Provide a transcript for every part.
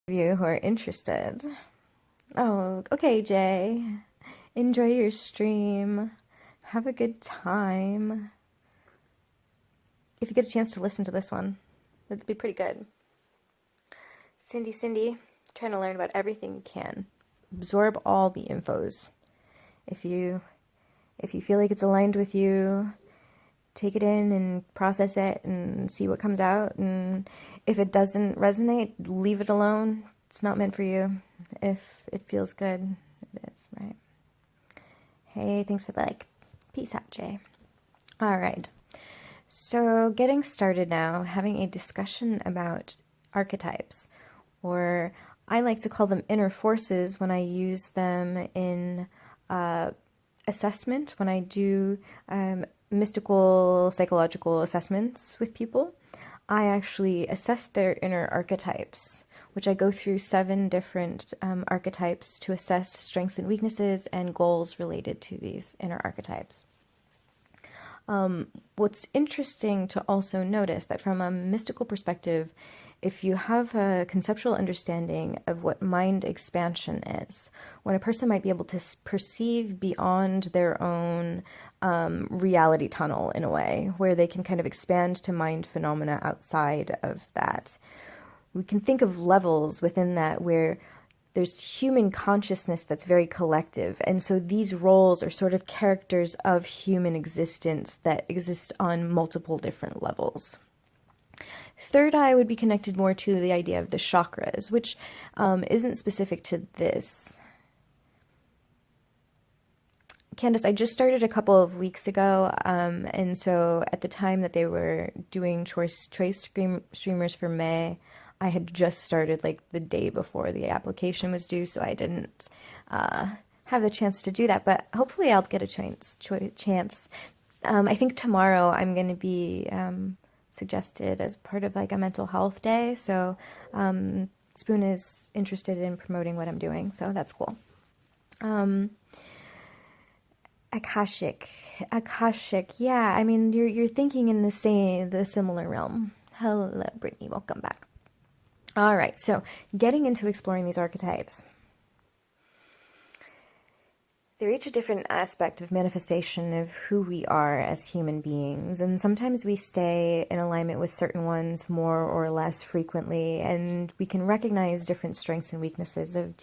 You who are interested. Oh, okay, Jay. Enjoy your stream. Have a good time. If you get a chance to listen to this one, that'd be pretty good. Cindy, trying to learn about everything you can. Absorb all the infos. If you feel like it's aligned with you, take it in and process it and see what comes out. And if it doesn't resonate, leave it alone. It's not meant for you. If it feels good, it is, right? Hey, thanks for the like. Peace out, Jay. All right. So getting started now, having a discussion about archetypes, or I like to call them inner forces when I use them in assessment, when I do mystical, psychological assessments with people. I actually assess their inner archetypes, which I go through 7 different archetypes to assess strengths and weaknesses and goals related to these inner archetypes. What's interesting to also notice that from a mystical perspective, if you have a conceptual understanding of what mind expansion is, when a person might be able to perceive beyond their own reality tunnel in a way, where they can kind of expand to mind phenomena outside of that. We can think of levels within that where there's human consciousness that's very collective. And so these roles are sort of characters of human existence that exist on multiple different levels. Third eye would be connected more to the idea of the chakras, which isn't specific to this. Candace, I just started a couple of weeks ago, and so at the time that they were doing choice streamers for May, I had just started like the day before the application was due, so I didn't have the chance to do that, but hopefully I'll get a chance. I think tomorrow I'm going to be suggested as part of like a mental health day, so Spoon is interested in promoting what I'm doing, so that's cool. Akashic, yeah, I mean you're thinking in the similar realm. Hello, Brittany, welcome back. All right, so getting into exploring these archetypes. They're each a different aspect of manifestation of who we are as human beings, and sometimes we stay in alignment with certain ones more or less frequently, and we can recognize different strengths and weaknesses of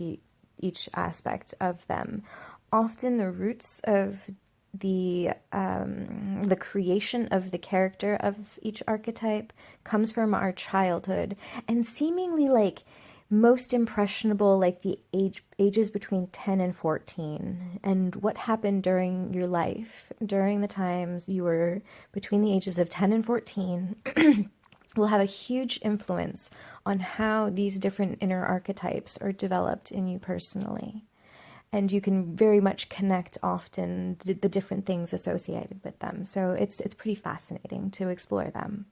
each aspect of them. Often the roots of the creation of the character of each archetype comes from our childhood, and seemingly like most impressionable, like the ages between 10 and 14, and what happened during your life during the times you were between the ages of 10 and 14 will have a huge influence on how these different inner archetypes are developed in you personally. And you can very much connect often the different things associated with them. So it's pretty fascinating to explore them.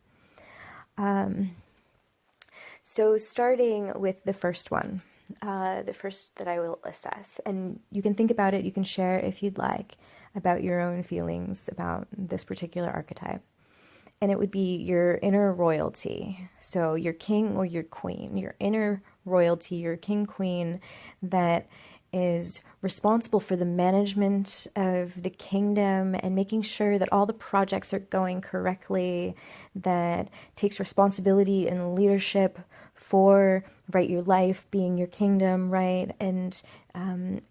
So starting with the first one, the first that I will assess, and you can think about it, you can share if you'd like about your own feelings about this particular archetype. And it would be your inner royalty. So your king or your queen, your inner royalty, your king, queen that is responsible for the management of the kingdom and making sure that all the projects are going correctly, that takes responsibility and leadership for, right, your life being your kingdom, right, and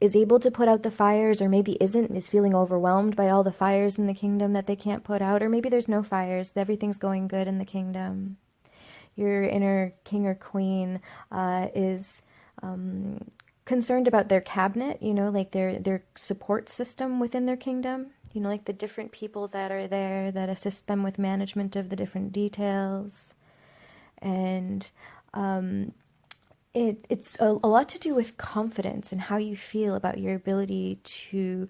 is able to put out the fires, or maybe isn't, is feeling overwhelmed by all the fires in the kingdom that they can't put out, or maybe there's no fires, everything's going good in the kingdom. Your inner king or queen is concerned about their cabinet, you know, like their support system within their kingdom, you know, like the different people that are there that assist them with management of the different details. And it's a lot to do with confidence and how you feel about your ability to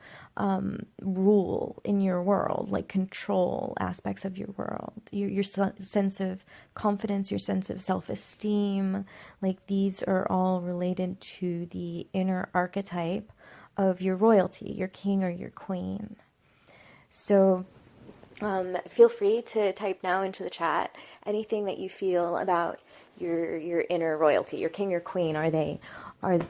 rule in your world, like control aspects of your world, your sense of confidence, your sense of self-esteem. Like these are all related to the inner archetype of your royalty, your king or your queen. So feel free to type now into the chat anything that you feel about your inner royalty, your king or queen? What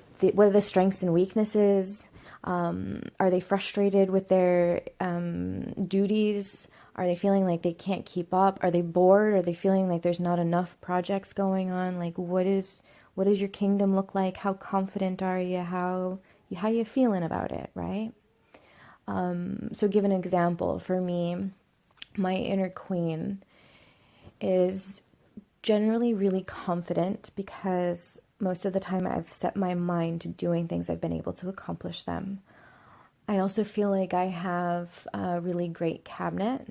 are the strengths and weaknesses? Are they frustrated with their duties? Are they feeling like they can't keep up? Are they bored? Are they feeling like there's not enough projects going on? Like, what does your kingdom look like? How confident are you? How you feeling about it, right? So give an example. For me, my inner queen is generally really confident because most of the time I've set my mind to doing things, I've been able to accomplish them. I also feel like I have a really great cabinet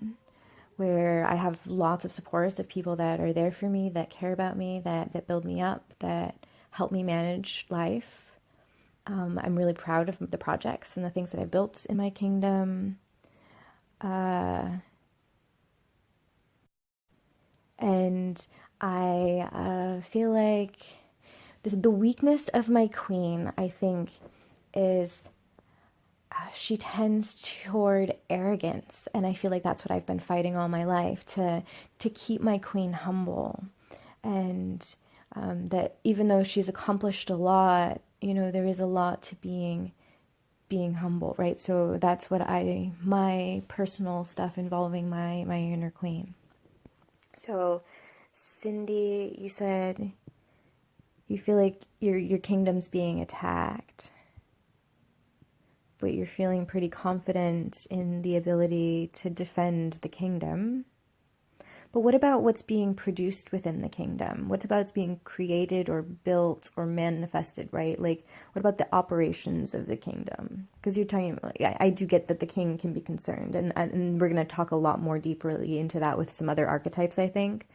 where I have lots of supports of people that are there for me, that care about me, that build me up, that help me manage life. I'm really proud of the projects and the things that I built in my kingdom. And I feel like the weakness of my queen, I think, is she tends toward arrogance. And I feel like that's what I've been fighting all my life, to keep my queen humble. And that even though she's accomplished a lot, there is a lot to being humble, right? So that's what my personal stuff involving my inner queen. So, Cindy, you said you feel like your kingdom's being attacked, but you're feeling pretty confident in the ability to defend the kingdom. But what about what's being produced within the kingdom? What about what's being created or built or manifested, right? Like, what about the operations of the kingdom? Because you're talking about, like, I do get that the king can be concerned, and we're going to talk a lot more deeply into that with some other archetypes, I think.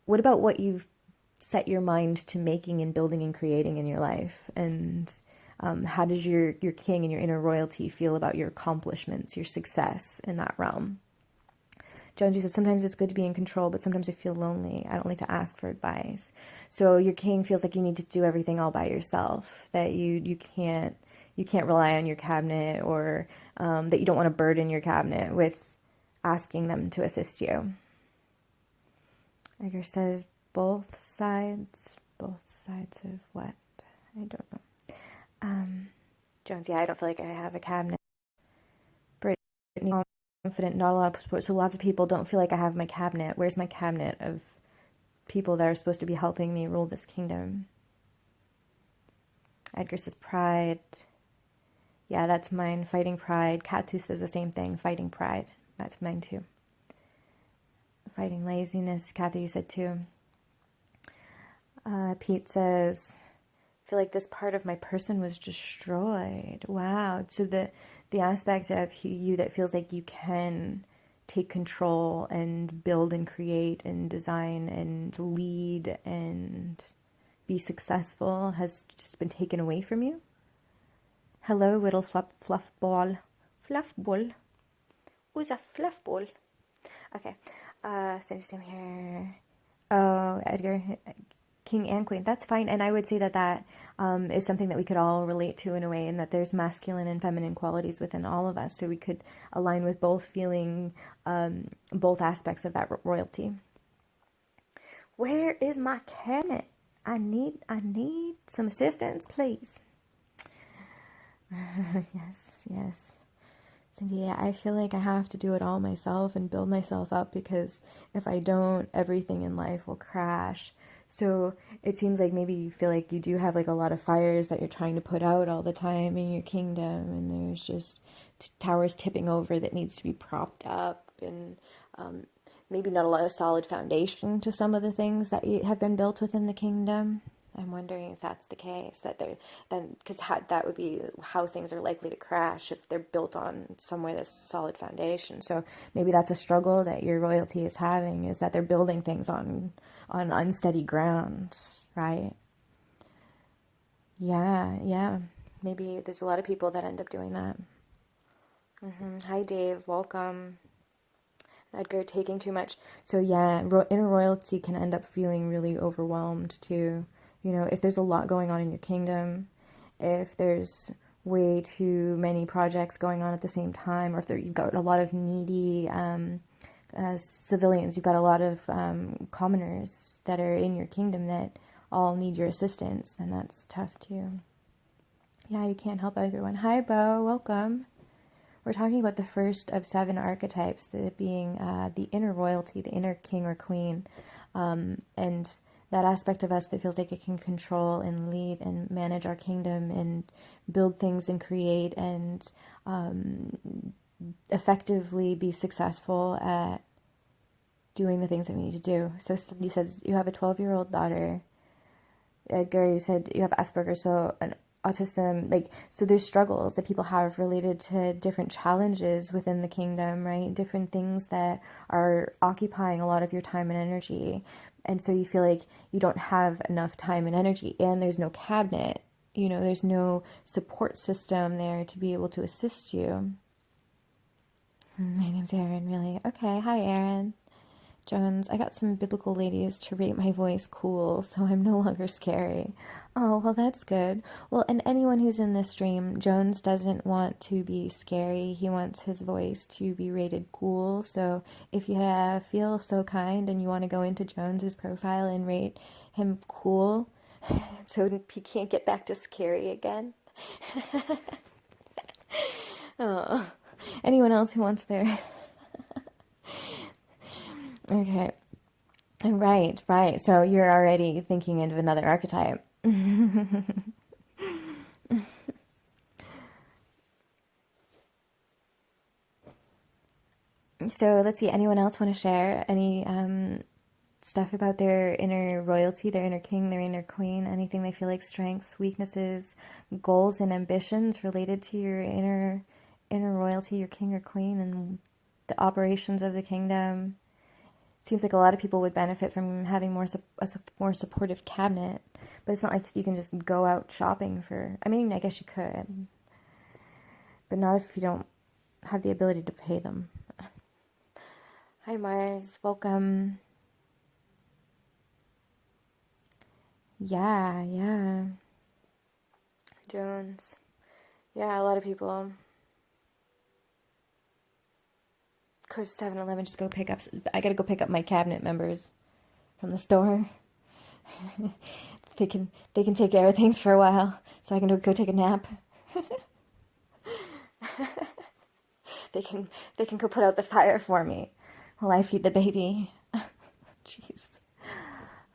What about what you've set your mind to making and building and creating in your life? And how does your king and your inner royalty feel about your accomplishments, your success in that realm? Jonesy said, sometimes it's good to be in control, but sometimes I feel lonely. I don't like to ask for advice. So your king feels like you need to do everything all by yourself, that you can't rely on your cabinet, or that you don't want to burden your cabinet with asking them to assist you. Edgar says, both sides of what? I don't know. Jones, yeah, I don't feel like I have a cabinet. Brittany, confident, not a lot of support. So lots of people don't feel like I have my cabinet. Where's my cabinet of people that are supposed to be helping me rule this kingdom? Edgar says pride. Yeah, that's mine. Fighting pride. Katu says the same thing. Fighting pride. That's mine too. Fighting laziness. Kathy, you said too. Pete says, I feel like this part of my person was destroyed. Wow. So the aspect of you that feels like you can take control and build and create and design and lead and be successful has just been taken away from you. Hello, little fluff ball. Fluff ball. Who's a fluff ball? Okay. Same here. Oh, Edgar. King and queen, that's fine. And I would say that is something that we could all relate to in a way, and that there's masculine and feminine qualities within all of us. So we could align with both feeling both aspects of that royalty. Where is my cabinet? I need some assistance, please. Yes. Cindy, yeah, I feel like I have to do it all myself and build myself up, because if I don't, everything in life will crash. So it seems like maybe you feel like you do have like a lot of fires that you're trying to put out all the time in your kingdom, and there's just towers tipping over that needs to be propped up, and maybe not a lot of solid foundation to some of the things that have been built within the kingdom. I'm wondering if that's the case, because that would be how things are likely to crash if they're built on somewhere that's solid foundation. So maybe that's a struggle that your royalty is having, is that they're building things on unsteady ground, right? Yeah. Maybe there's a lot of people that end up doing that. Hi, Dave. Welcome. Edgar, taking too much. So yeah, inner royalty can end up feeling really overwhelmed too. If there's a lot going on in your kingdom, if there's way too many projects going on at the same time, or if you've got a lot of needy as civilians. You've got a lot of commoners that are in your kingdom that all need your assistance, then that's tough too. Yeah, you can't help everyone. Hi, Bo. Welcome. We're talking about the first of 7 archetypes, the being the inner royalty, the inner king or queen, and that aspect of us that feels like it can control and lead and manage our kingdom and build things and create and effectively be successful at doing the things that we need to do. So he says, you have a 12-year-old daughter. Edgar, you said you have Asperger's, so an autism, like, so there's struggles that people have related to different challenges within the kingdom, right? Different things that are occupying a lot of your time and energy. And so you feel like you don't have enough time and energy, and there's no cabinet, there's no support system there to be able to assist you. My name's Erin, really. Okay, hi, Erin. Jones, I got some biblical ladies to rate my voice cool, so I'm no longer scary. Oh, well, that's good. Well, and anyone who's in this stream, Jones doesn't want to be scary. He wants his voice to be rated cool. So if you feel so kind and you want to go into Jones's profile and rate him cool, so he can't get back to scary again. Oh, anyone else who wants their... Okay. Right. So you're already thinking of another archetype. So let's see, anyone else want to share any stuff about their inner royalty, their inner king, their inner queen, anything they feel like strengths, weaknesses, goals, and ambitions related to your inner royalty, your king or queen, and the operations of the kingdom? Seems like a lot of people would benefit from having a more supportive cabinet, but it's not like you can just go out shopping for... I mean, I guess you could, but not if you don't have the ability to pay them. Hi, Mars. Welcome. Yeah. Jones. Yeah, a lot of people... Go to 7-Eleven, just go pick up... I gotta go pick up my cabinet members from the store. They can take care of things for a while, so I can go take a nap. They can go put out the fire for me while I feed the baby. Jeez.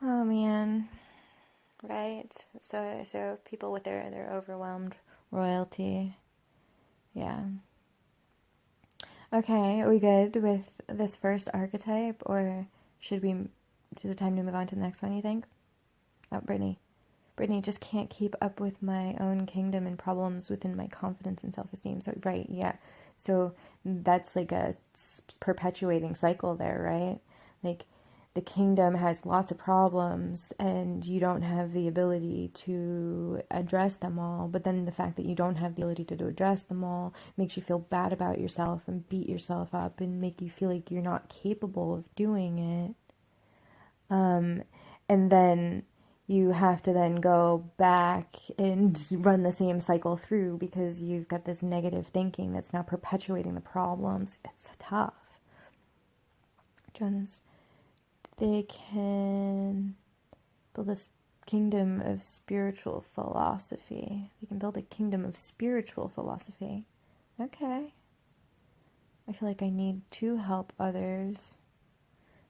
Oh man. Right. So people with their overwhelmed royalty. Yeah. Okay, are we good with this first archetype, or is it time to move on to the next one, you think? Oh, Brittany just can't keep up with my own kingdom and problems within my confidence and self-esteem. So, right, yeah. So that's like a perpetuating cycle there, right? Like, the kingdom has lots of problems and you don't have the ability to address them all. But then the fact that you don't have the ability to address them all makes you feel bad about yourself and beat yourself up and make you feel like you're not capable of doing it. And then you have to then go back and run the same cycle through because you've got this negative thinking that's now perpetuating the problems. It's tough. Jones, they can build a kingdom of spiritual philosophy. They can build a kingdom of spiritual philosophy. Okay. I feel like I need to help others.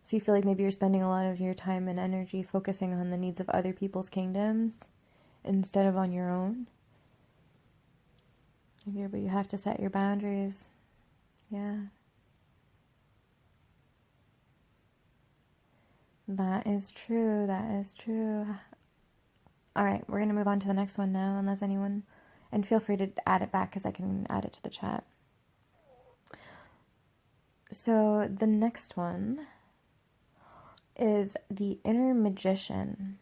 So you feel like maybe you're spending a lot of your time and energy focusing on the needs of other people's kingdoms instead of on your own. But you have to set your boundaries. Yeah. That is true. All right, we're going to move on to the next one now, unless anyone... And feel free to add it back, because I can add it to the chat. So the next one is the inner magician.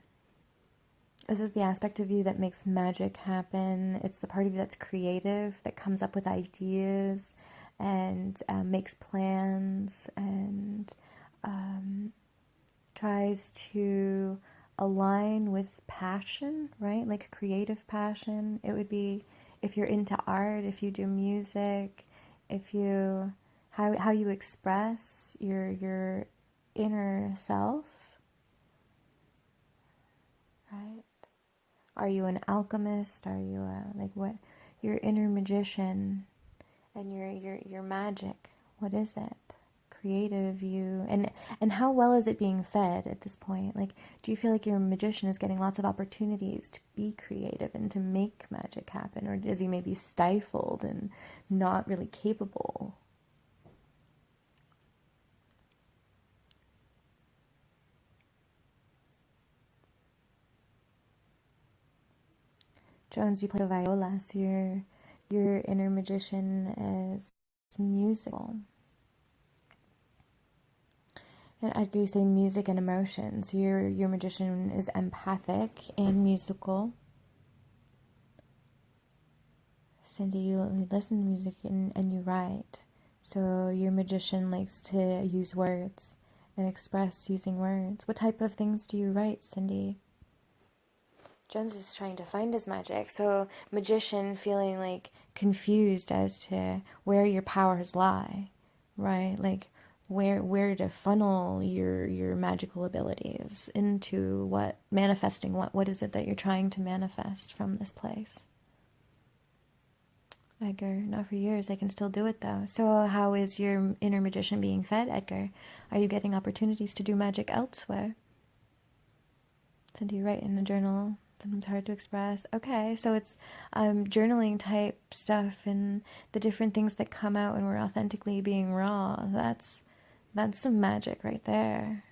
This is the aspect of you that makes magic happen. It's the part of you that's creative, that comes up with ideas, and makes plans, and... tries to align with passion, right? Like creative passion. It would be if you're into art, if you do music, if you how you express your inner self, right? Are you an alchemist? Are you a, like, what, your inner magician and your magic? What is it? Creative you, and how well is it being fed at this point? Like, do you feel like your magician is getting lots of opportunities to be creative and to make magic happen, or is he maybe stifled and not really capable? Jones, you play the viola, so your inner magician is musical. And Edgar, you say music and emotion. So your magician is empathic and musical. Cindy, you listen to music and you write. So your magician likes to use words and express using words. What type of things do you write, Cindy? Jones is trying to find his magic. So magician feeling like confused as to where your powers lie, right? Like where to funnel your magical abilities into, what manifesting, what is it that you're trying to manifest from this place? Edgar, not for years. I can still do it though. So how is your inner magician being fed, Edgar? Are you getting opportunities to do magic elsewhere? Cindy, you write in a journal. Sometimes hard to express. Okay, so it's journaling type stuff and the different things that come out when we're authentically being raw. That's some magic right there.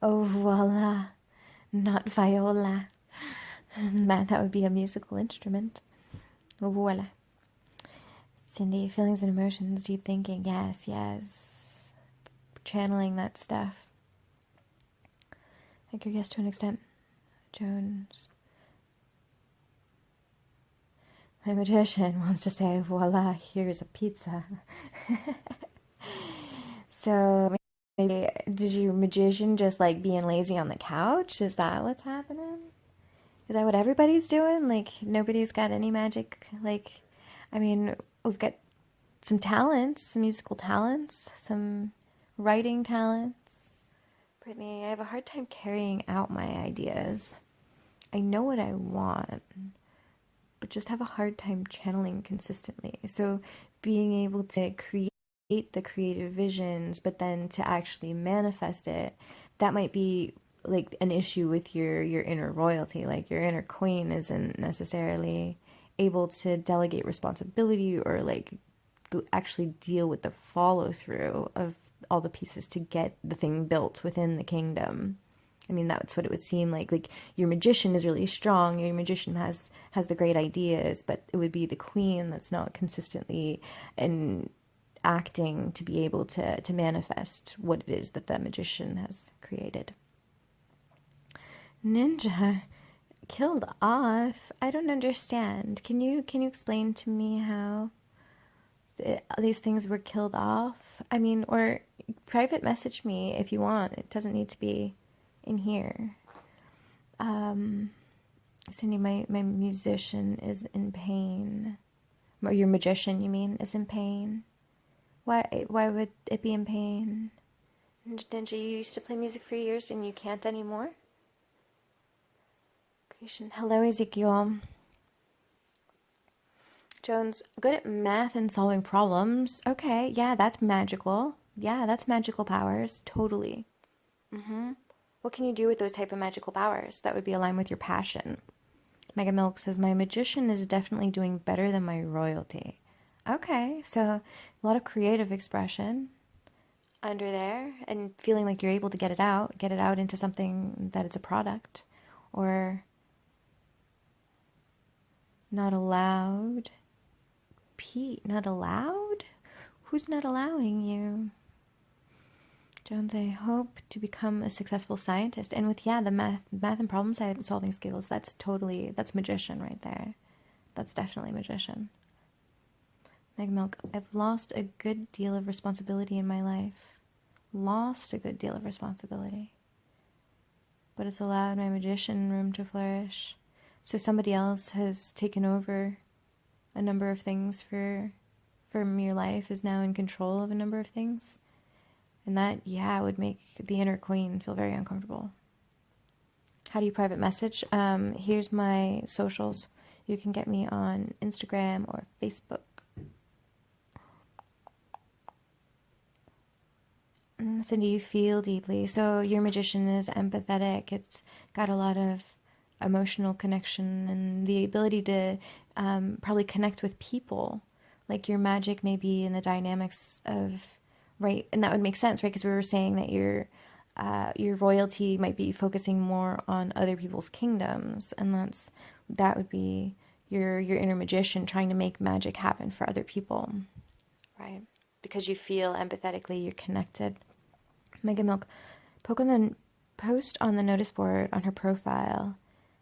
Oh, voila. Not viola. That would be a musical instrument. Voila. Cindy, feelings and emotions, deep thinking. Yes, yes. Channeling that stuff. I could guess to an extent. Jones. My magician wants to say, voila, here's a pizza. So maybe, did your magician just like being lazy on the couch? Is that what's happening? Is that what everybody's doing? Like, nobody's got any magic? Like, I mean, we've got some talents, some musical talents, some writing talents. Brittany, I have a hard time carrying out my ideas. I know what I want, but just have a hard time channeling consistently. So being able to create the creative visions, but then to actually manifest it, that might be like an issue with your inner royalty. Like your inner queen isn't necessarily able to delegate responsibility or like actually deal with the follow through of all the pieces to get the thing built within the kingdom. I mean, that's what it would seem like. Like your magician is really strong. Your magician has the great ideas, but it would be the queen that's not consistently and acting to be able to manifest what it is that the magician has created. Ninja killed off. I don't understand. Can you explain to me how these things were killed off? I mean, or private message me if you want. It doesn't need to be in here. Cindy, my musician is in pain. Or your magician, you mean, is in pain. Why would it be in pain? Ninja, you used to play music for years and you can't anymore? Creation. Hello, Ezekiel. Jones, good at math and solving problems. Okay, yeah, that's magical. Yeah, that's magical powers. Totally. What can you do with those type of magical powers that would be aligned with your passion? Mega Milk says, my magician is definitely doing better than my royalty. Okay, so a lot of creative expression under there and feeling like you're able to get it out into something that it's a product, or not allowed. Pete, not allowed? Who's not allowing you? Jones, I hope to become a successful scientist. And with, yeah, the math and problem solving skills, that's magician right there. That's definitely magician. Meg Milk, I've lost a good deal of responsibility in my life. Lost a good deal of responsibility. But it's allowed my magician room to flourish. So somebody else has taken over a number of things for from your life is now in control of a number of things. And that, yeah, would make the inner queen feel very uncomfortable. How do you private message? Here's my socials. You can get me on Instagram or Facebook. Cindy, you feel deeply. So your magician is empathetic. It's got a lot of emotional connection and the ability to probably connect with people. Like your magic may be in the dynamics of, right? And that would make sense, right? Because we were saying that your royalty might be focusing more on other people's kingdoms, and that would be your inner magician trying to make magic happen for other people, right? Because you feel empathetically, you're connected. Mega Milk, post on the notice board on her profile,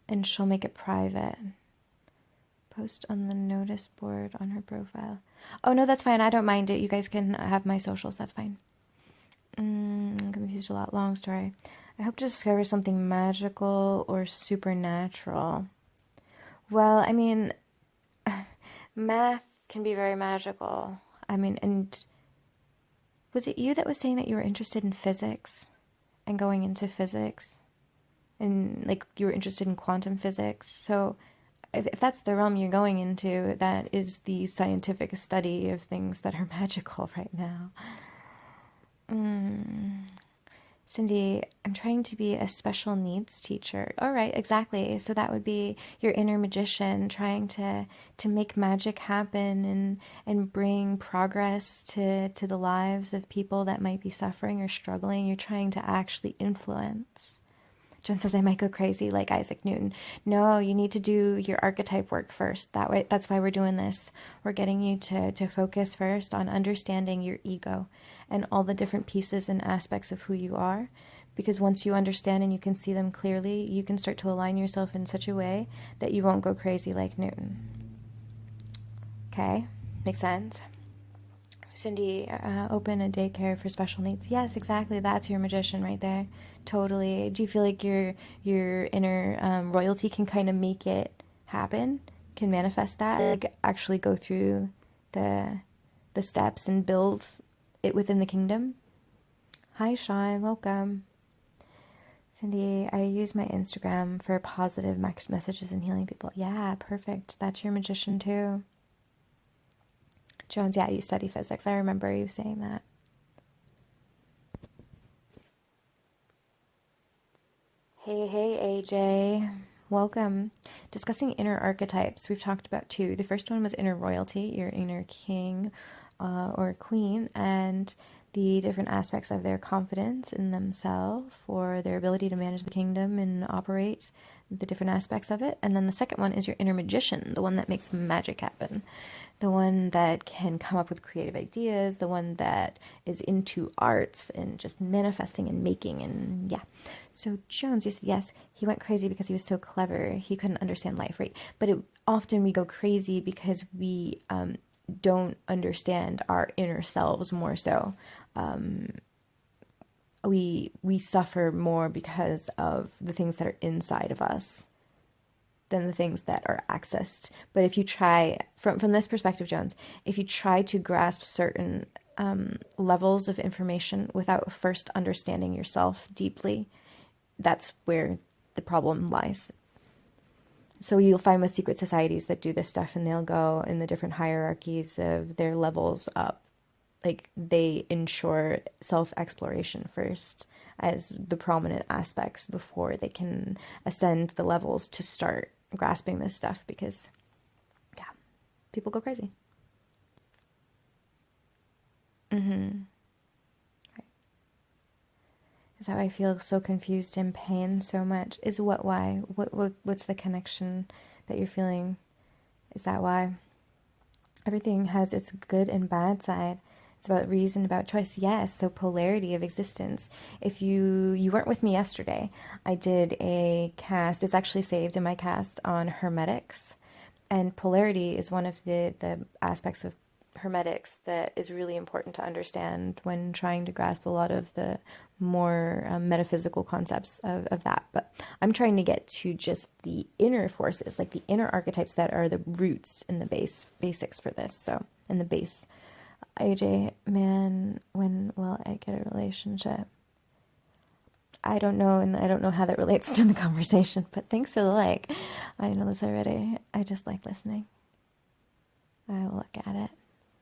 and she'll make it private. Post on the notice board on her profile. Oh no, that's fine. I don't mind it. You guys can have my socials. That's fine. I'm confused a lot. Long story. I hope to discover something magical or supernatural. Well, I mean, math can be very magical. I mean, and was it you that was saying that you were interested in physics and going into physics? And like you were interested in quantum physics? So if that's the realm you're going into, that is the scientific study of things that are magical right now. Cindy, I'm trying to be a special needs teacher. All right, exactly. So that would be your inner magician trying to make magic happen and bring progress to the lives of people that might be suffering or struggling. You're trying to actually influence. Jen says I might go crazy like Isaac Newton. No, you need to do your archetype work first. That's why we're doing this. We're getting you to focus first on understanding your ego and all the different pieces and aspects of who you are. Because once you understand and you can see them clearly, you can start to align yourself in such a way that you won't go crazy like Newton. Okay? Makes sense? Cindy, open a daycare for special needs. Yes, exactly. That's your magician right there. Totally. Do you feel like your inner royalty can kind of make it happen? Can manifest that? Like actually go through the steps and build it within the kingdom? Hi, Sean. Welcome. Cindy, I use my Instagram for positive messages and healing people. Yeah, perfect. That's your magician too. Jones, yeah, you study physics. I remember you saying that. Hey, AJ. Welcome. Discussing inner archetypes. We've talked about two. The first one was inner royalty, your inner king or queen, and the different aspects of their confidence in themselves or their ability to manage the kingdom and operate the different aspects of it. And then the second one is your inner magician, the one that makes magic happen, the one that can come up with creative ideas, the one that is into arts and just manifesting and making. And yeah. So Jones, you said yes, he went crazy because he was so clever. He couldn't understand life, right? But often we go crazy because we don't understand our inner selves more so. We suffer more because of the things that are inside of us than the things that are accessed. But if you try, from this perspective, Jones, if you try to grasp certain levels of information without first understanding yourself deeply, that's where the problem lies. So you'll find with secret societies that do this stuff, and they'll go in the different hierarchies of their levels up. Like they ensure self-exploration first as the prominent aspects before they can ascend the levels to start grasping this stuff, because yeah, people go crazy. Right. Is that why I feel so confused and pain so much? Is why? What's the connection that you're feeling? Is that why? Everything has its good and bad side. It's about reason, about choice. Yes, so polarity of existence. If you weren't with me yesterday, I did a cast. It's actually saved in my cast on hermetics. And polarity is one of the aspects of hermetics that is really important to understand when trying to grasp a lot of the more metaphysical concepts of that. But I'm trying to get to just the inner forces, like the inner archetypes that are the roots and the basics for this. So, and the base. AJ, man, when will I get a relationship? I don't know, and I don't know how that relates to the conversation, but thanks for the like. I know this already. I just like listening. I will look at it.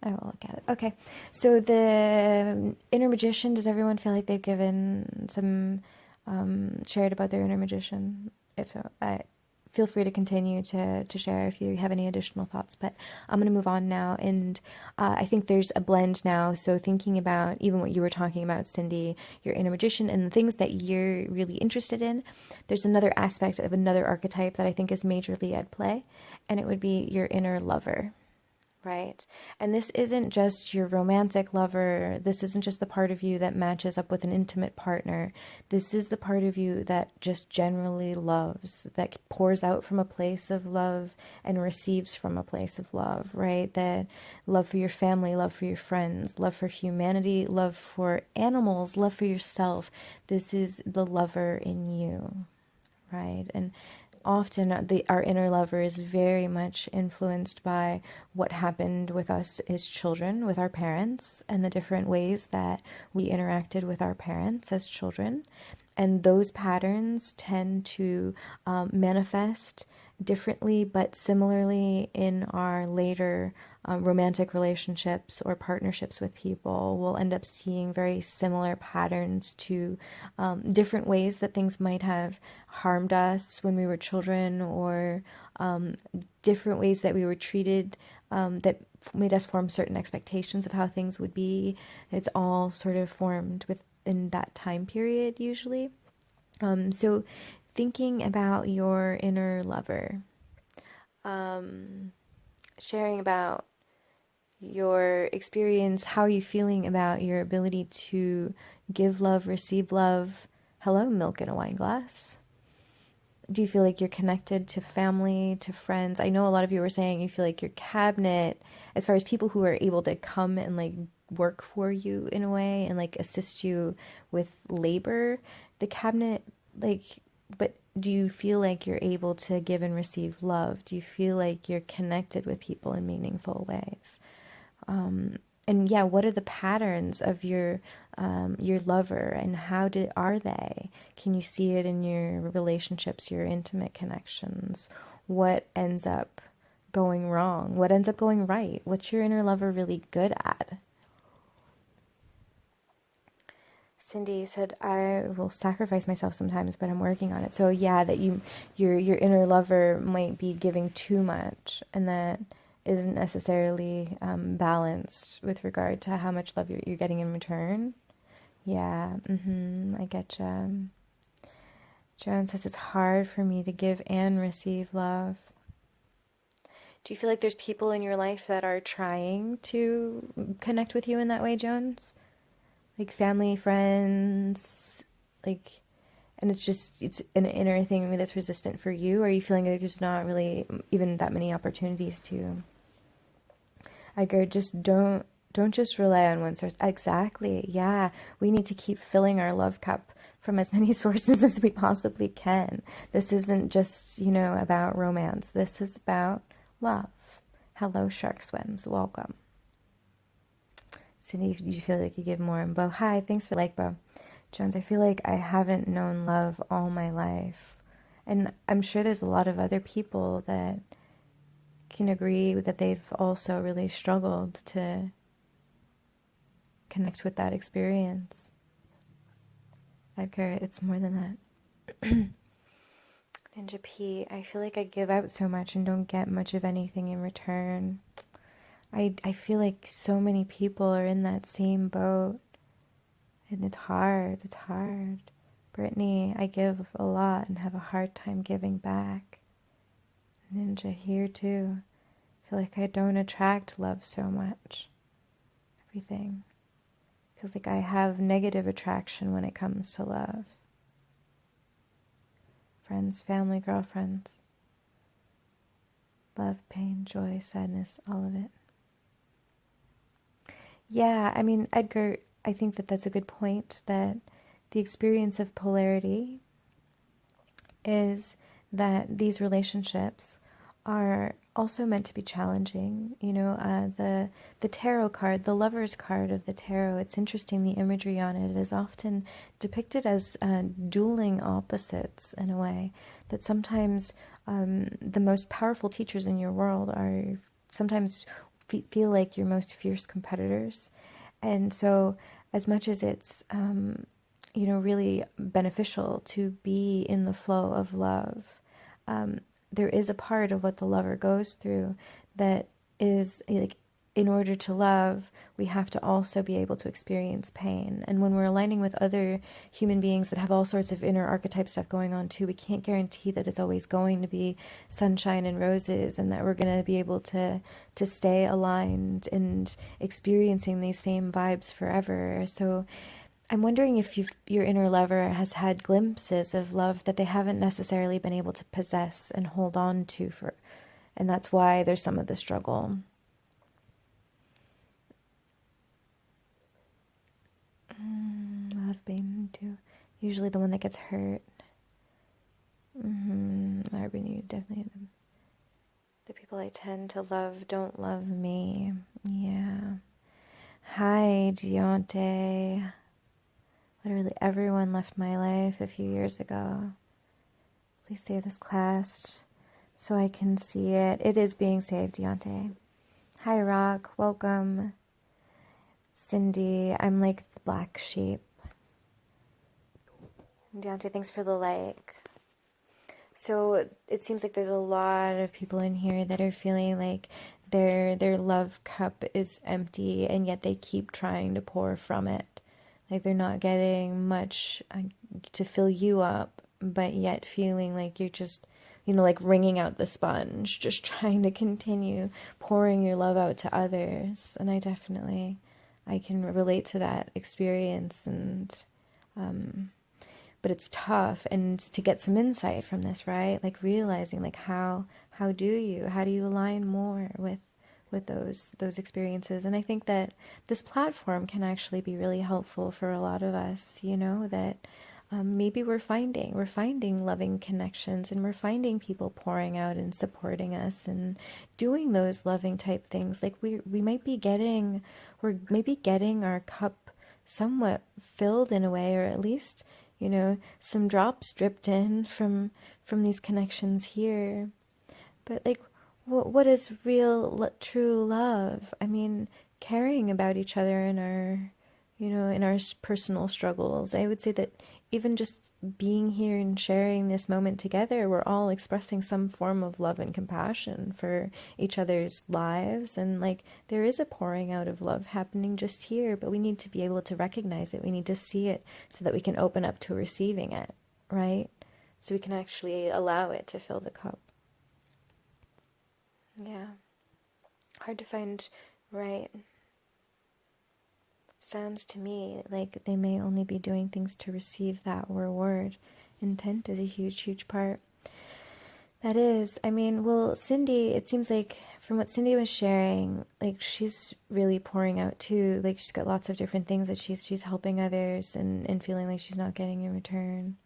I will look at it. Okay, so the inner magician, does everyone feel like they've given some, shared about their inner magician? If so, feel free to continue to share if you have any additional thoughts, but I'm going to move on now. And I think there's a blend now. So thinking about even what you were talking about, Cindy, your inner magician and the things that you're really interested in, there's another aspect of another archetype that I think is majorly at play, and it would be your inner lover. Right. And this isn't just your romantic lover. This isn't just the part of you that matches up with an intimate partner. This is the part of you that just generally loves, that pours out from a place of love and receives from a place of love, right? That love for your family, love for your friends, love for humanity, love for animals, love for yourself. This is the lover in you, right? And often our inner lover is very much influenced by what happened with us as children, with our parents, and the different ways that we interacted with our parents as children. And those patterns tend to manifest differently but similarly in our later romantic relationships or partnerships with people. We'll end up seeing very similar patterns to different ways that things might have harmed us when we were children, or different ways that we were treated that made us form certain expectations of how things would be. It's all sort of formed within that time period usually. So thinking about your inner lover, sharing about your experience, how are you feeling about your ability to give love, receive love? Hello, milk in a wine glass. Do you feel like you're connected to family, to friends? I know a lot of you were saying you feel like your cabinet, as far as people who are able to come and like work for you in a way and like assist you with labor, the cabinet, like, but do you feel like you're able to give and receive love? Do you feel like you're connected with people in meaningful ways? And yeah, what are the patterns of your lover, and are they? Can you see it in your relationships, your intimate connections? What ends up going wrong? What ends up going right? What's your inner lover really good at? Cindy, you said, I will sacrifice myself sometimes, but I'm working on it. So yeah, that your inner lover might be giving too much, and that isn't necessarily balanced with regard to how much love you're getting in return. Yeah, I get you. Joan says, it's hard for me to give and receive love. Do you feel like there's people in your life that are trying to connect with you in that way, Jones? Like family, friends, like, and it's an inner thing that's resistant for you? Or are you feeling like there's not really even that many opportunities to? I go, just don't just rely on one source. Exactly. Yeah. We need to keep filling our love cup from as many sources as we possibly can. This isn't just, about romance. This is about love. Hello, shark swims. Welcome. Cindy, you feel like you give more. And Bo, hi, thanks for Bo. Jones, I feel like I haven't known love all my life. And I'm sure there's a lot of other people that can agree that they've also really struggled to connect with that experience. Edgar, it's more than that. Ninja P, I feel like I give out so much and don't get much of anything in return. I feel like so many people are in that same boat, and it's hard. Brittany, I give a lot and have a hard time giving back. Ninja, here too. I feel like I don't attract love so much. Everything feels like I have negative attraction when it comes to love. Friends, family, girlfriends. Love, pain, joy, sadness, all of it. Yeah, I mean, Edgar, I think that that's a good point, that the experience of polarity is that these relationships are also meant to be challenging. The tarot card, the lover's card of the tarot, it's interesting, the imagery on it is often depicted as dueling opposites in a way, that sometimes the most powerful teachers in your world are sometimes feel like your most fierce competitors. And so, as much as it's really beneficial to be in the flow of love, there is a part of what the lover goes through that is like, in order to love, we have to also be able to experience pain. And when we're aligning with other human beings that have all sorts of inner archetype stuff going on too, we can't guarantee that it's always going to be sunshine and roses, and that we're going to be able to stay aligned and experiencing these same vibes forever. So I'm wondering if your inner lover has had glimpses of love that they haven't necessarily been able to possess and hold on to and that's why there's some of the struggle. Love being too. Usually the one that gets hurt. Arbin, you definitely, the people I tend to love don't love me. Yeah. Hi, Deontay. Literally everyone left my life a few years ago. Please save this class so I can see it. It is being saved, Deontay. Hi, Rock. Welcome. Cindy, I'm like the black sheep. Deontay, thanks for the like. So it seems like there's a lot of people in here that are feeling like their love cup is empty, and yet they keep trying to pour from it. Like they're not getting much to fill you up, but yet feeling like you're just, like wringing out the sponge, just trying to continue pouring your love out to others. And I can relate to that experience, and but it's tough, and to get some insight from this, right? Like realizing, like how do you align more with those experiences. And I think that this platform can actually be really helpful for a lot of us, that maybe we're finding loving connections, and we're finding people pouring out and supporting us and doing those loving type things. Like we might be getting, we're maybe getting our cup somewhat filled in a way, or at least some drops dripped in from these connections here. But like, what is real, true love? I mean, caring about each other in our personal struggles. I would say that even just being here and sharing this moment together, we're all expressing some form of love and compassion for each other's lives. And like, there is a pouring out of love happening just here, but we need to be able to recognize it. We need to see it so that we can open up to receiving it, right? So we can actually allow it to fill the cup. Yeah. Hard to find right. Sounds to me like they may only be doing things to receive that reward. Intent is a huge, huge part. That is, I mean, well, Cindy, it seems like from what Cindy was sharing, like she's really pouring out too. Like she's got lots of different things that she's helping others, and feeling like she's not getting in return.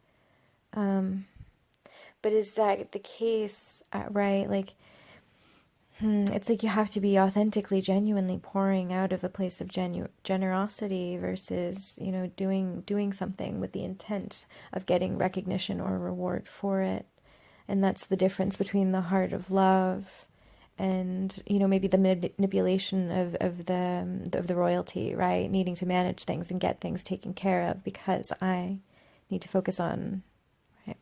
But is that the case, right? Like, it's like you have to be authentically, genuinely pouring out of a place of generosity versus, doing something with the intent of getting recognition or reward for it. And that's the difference between the heart of love and, maybe the manipulation of the royalty, right? Needing to manage things and get things taken care of because I need to focus on, right?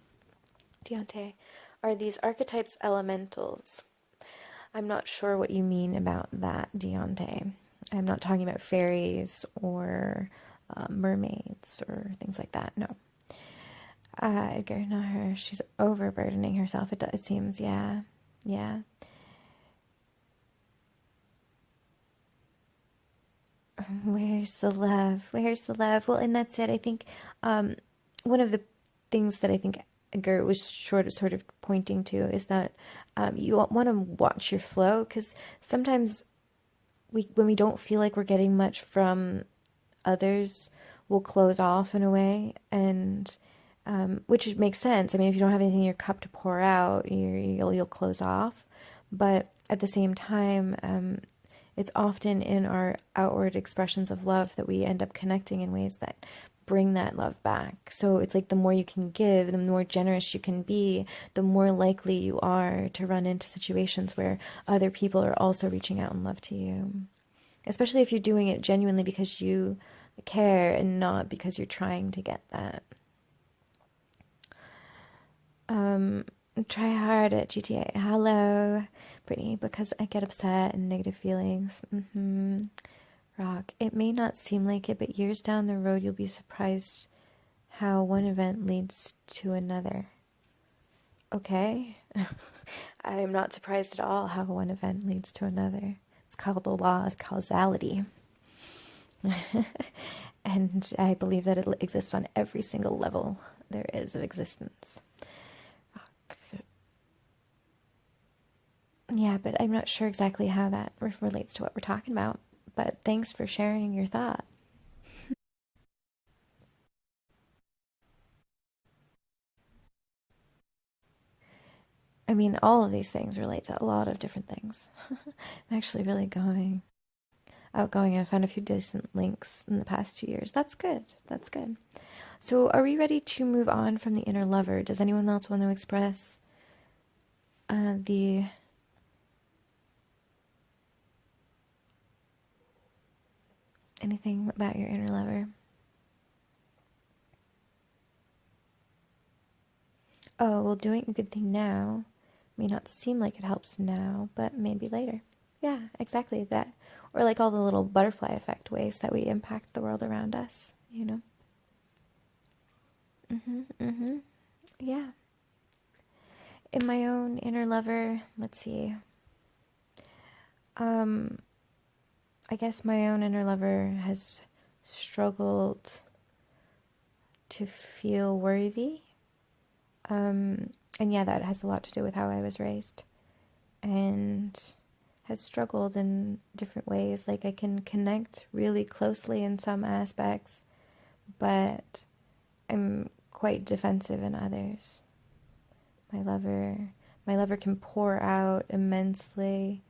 Deontay, are these archetypes elementals? I'm not sure what you mean about that, Deontay. I'm not talking about fairies or mermaids or things like that. No. Edgar, not her. She's overburdening herself. It seems. Yeah. Yeah. Where's the love? Where's the love? Well, and that's it. I think one of the things that I think Edgar was sort of pointing to is that you want to watch your flow, because sometimes when we don't feel like we're getting much from others, we'll close off in a way, and which makes sense. I mean, if you don't have anything in your cup to pour out, you'll close off. But at the same time, it's often in our outward expressions of love that we end up connecting in ways that bring that love back. So it's like the more you can give, the more generous you can be, the more likely you are to run into situations where other people are also reaching out in love to you. Especially if you're doing it genuinely because you care and not because you're trying to get that. Try hard at GTA. Hello, Brittany, because I get upset and negative feelings. Rock. It may not seem like it, but years down the road, you'll be surprised how one event leads to another. Okay. I am not surprised at all how one event leads to another. It's called the law of causality. And I believe that it exists on every single level there is of existence. Yeah, but I'm not sure exactly how that relates to what we're talking about. But thanks for sharing your thought. I mean, all of these things relate to a lot of different things. I'm actually really outgoing. I found a few decent links in the past 2 years. That's good. That's good. So, are we ready to move on from the inner lover? Does anyone else want to express the anything about your inner lover? Oh, well, doing a good thing now may not seem like it helps now, but maybe later. Yeah, exactly that. Or like all the little butterfly effect ways that we impact the world around us, you know? Yeah. In my own inner lover, let's see. Um, I guess my own inner lover has struggled to feel worthy. And yeah, that has a lot to do with how I was raised. And has struggled in different ways. Like I can connect really closely in some aspects, but I'm quite defensive in others. My lover can pour out immensely,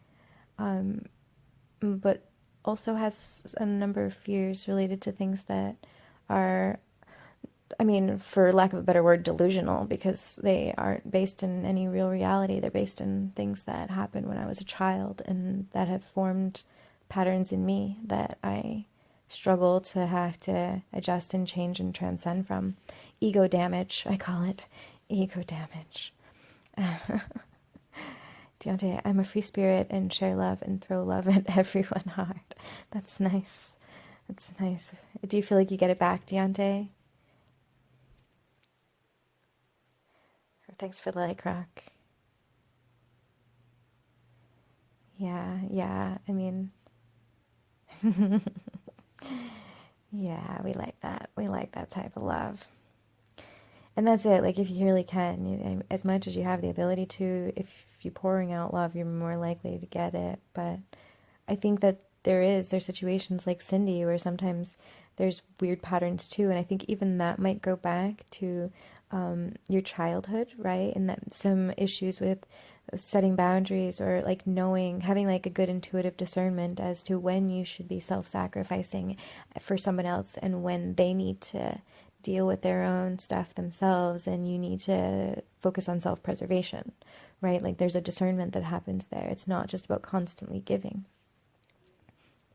but also has a number of fears related to things that are, I mean, for lack of a better word, delusional, because they aren't based in any real reality. They're based in things that happened when I was a child and that have formed patterns in me that I struggle to have to adjust and change and transcend from. Ego damage, I call it. Ego damage. Deontay, I'm a free spirit and share love and throw love at everyone hard. That's nice. That's nice. Do you feel like you get it back, Deontay? Thanks for the like, Rock. Yeah, yeah. I mean, yeah, we like that. We like that type of love. And that's it. Like, if you really can, as much as you have the ability to, if you're pouring out love, you're more likely to get it. But I think that there's situations like Cindy where sometimes there's weird patterns too. And I think even that might go back to your childhood, right? And that some issues with setting boundaries or like knowing, having like a good intuitive discernment as to when you should be self-sacrificing for someone else and when they need to deal with their own stuff themselves and you need to focus on self-preservation, right? Like there's a discernment that happens there. It's not just about constantly giving.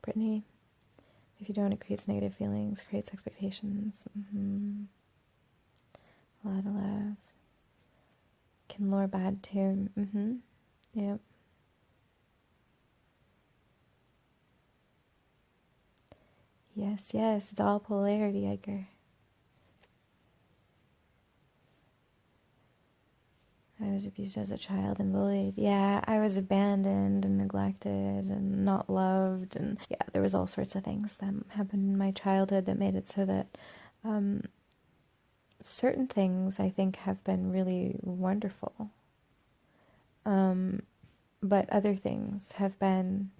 Brittany, if you don't, it creates negative feelings, creates expectations. A lot of love. Can lure bad too. Yep. Yes, yes, it's all polarity, Edgar. I was abused as a child and bullied. Yeah, I was abandoned and neglected and not loved. And yeah, there was all sorts of things that happened in my childhood that made it so that certain things I think have been really wonderful. But other things have been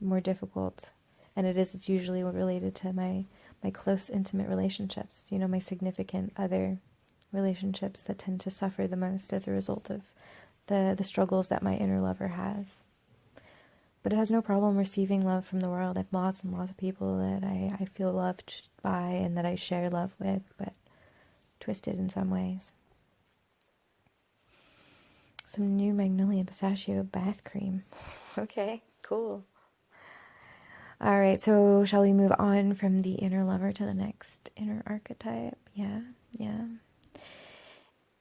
more difficult. And it's usually related to my close, intimate relationships, you know, my significant other relationships that tend to suffer the most as a result of the struggles that my inner lover has. But it has no problem receiving love from the world. I have lots and lots of people that I feel loved by and that I share love with, but twisted in some ways. Some new Magnolia Pistachio bath cream. Okay, cool. All right, so shall we move on from the inner lover to the next inner archetype? Yeah.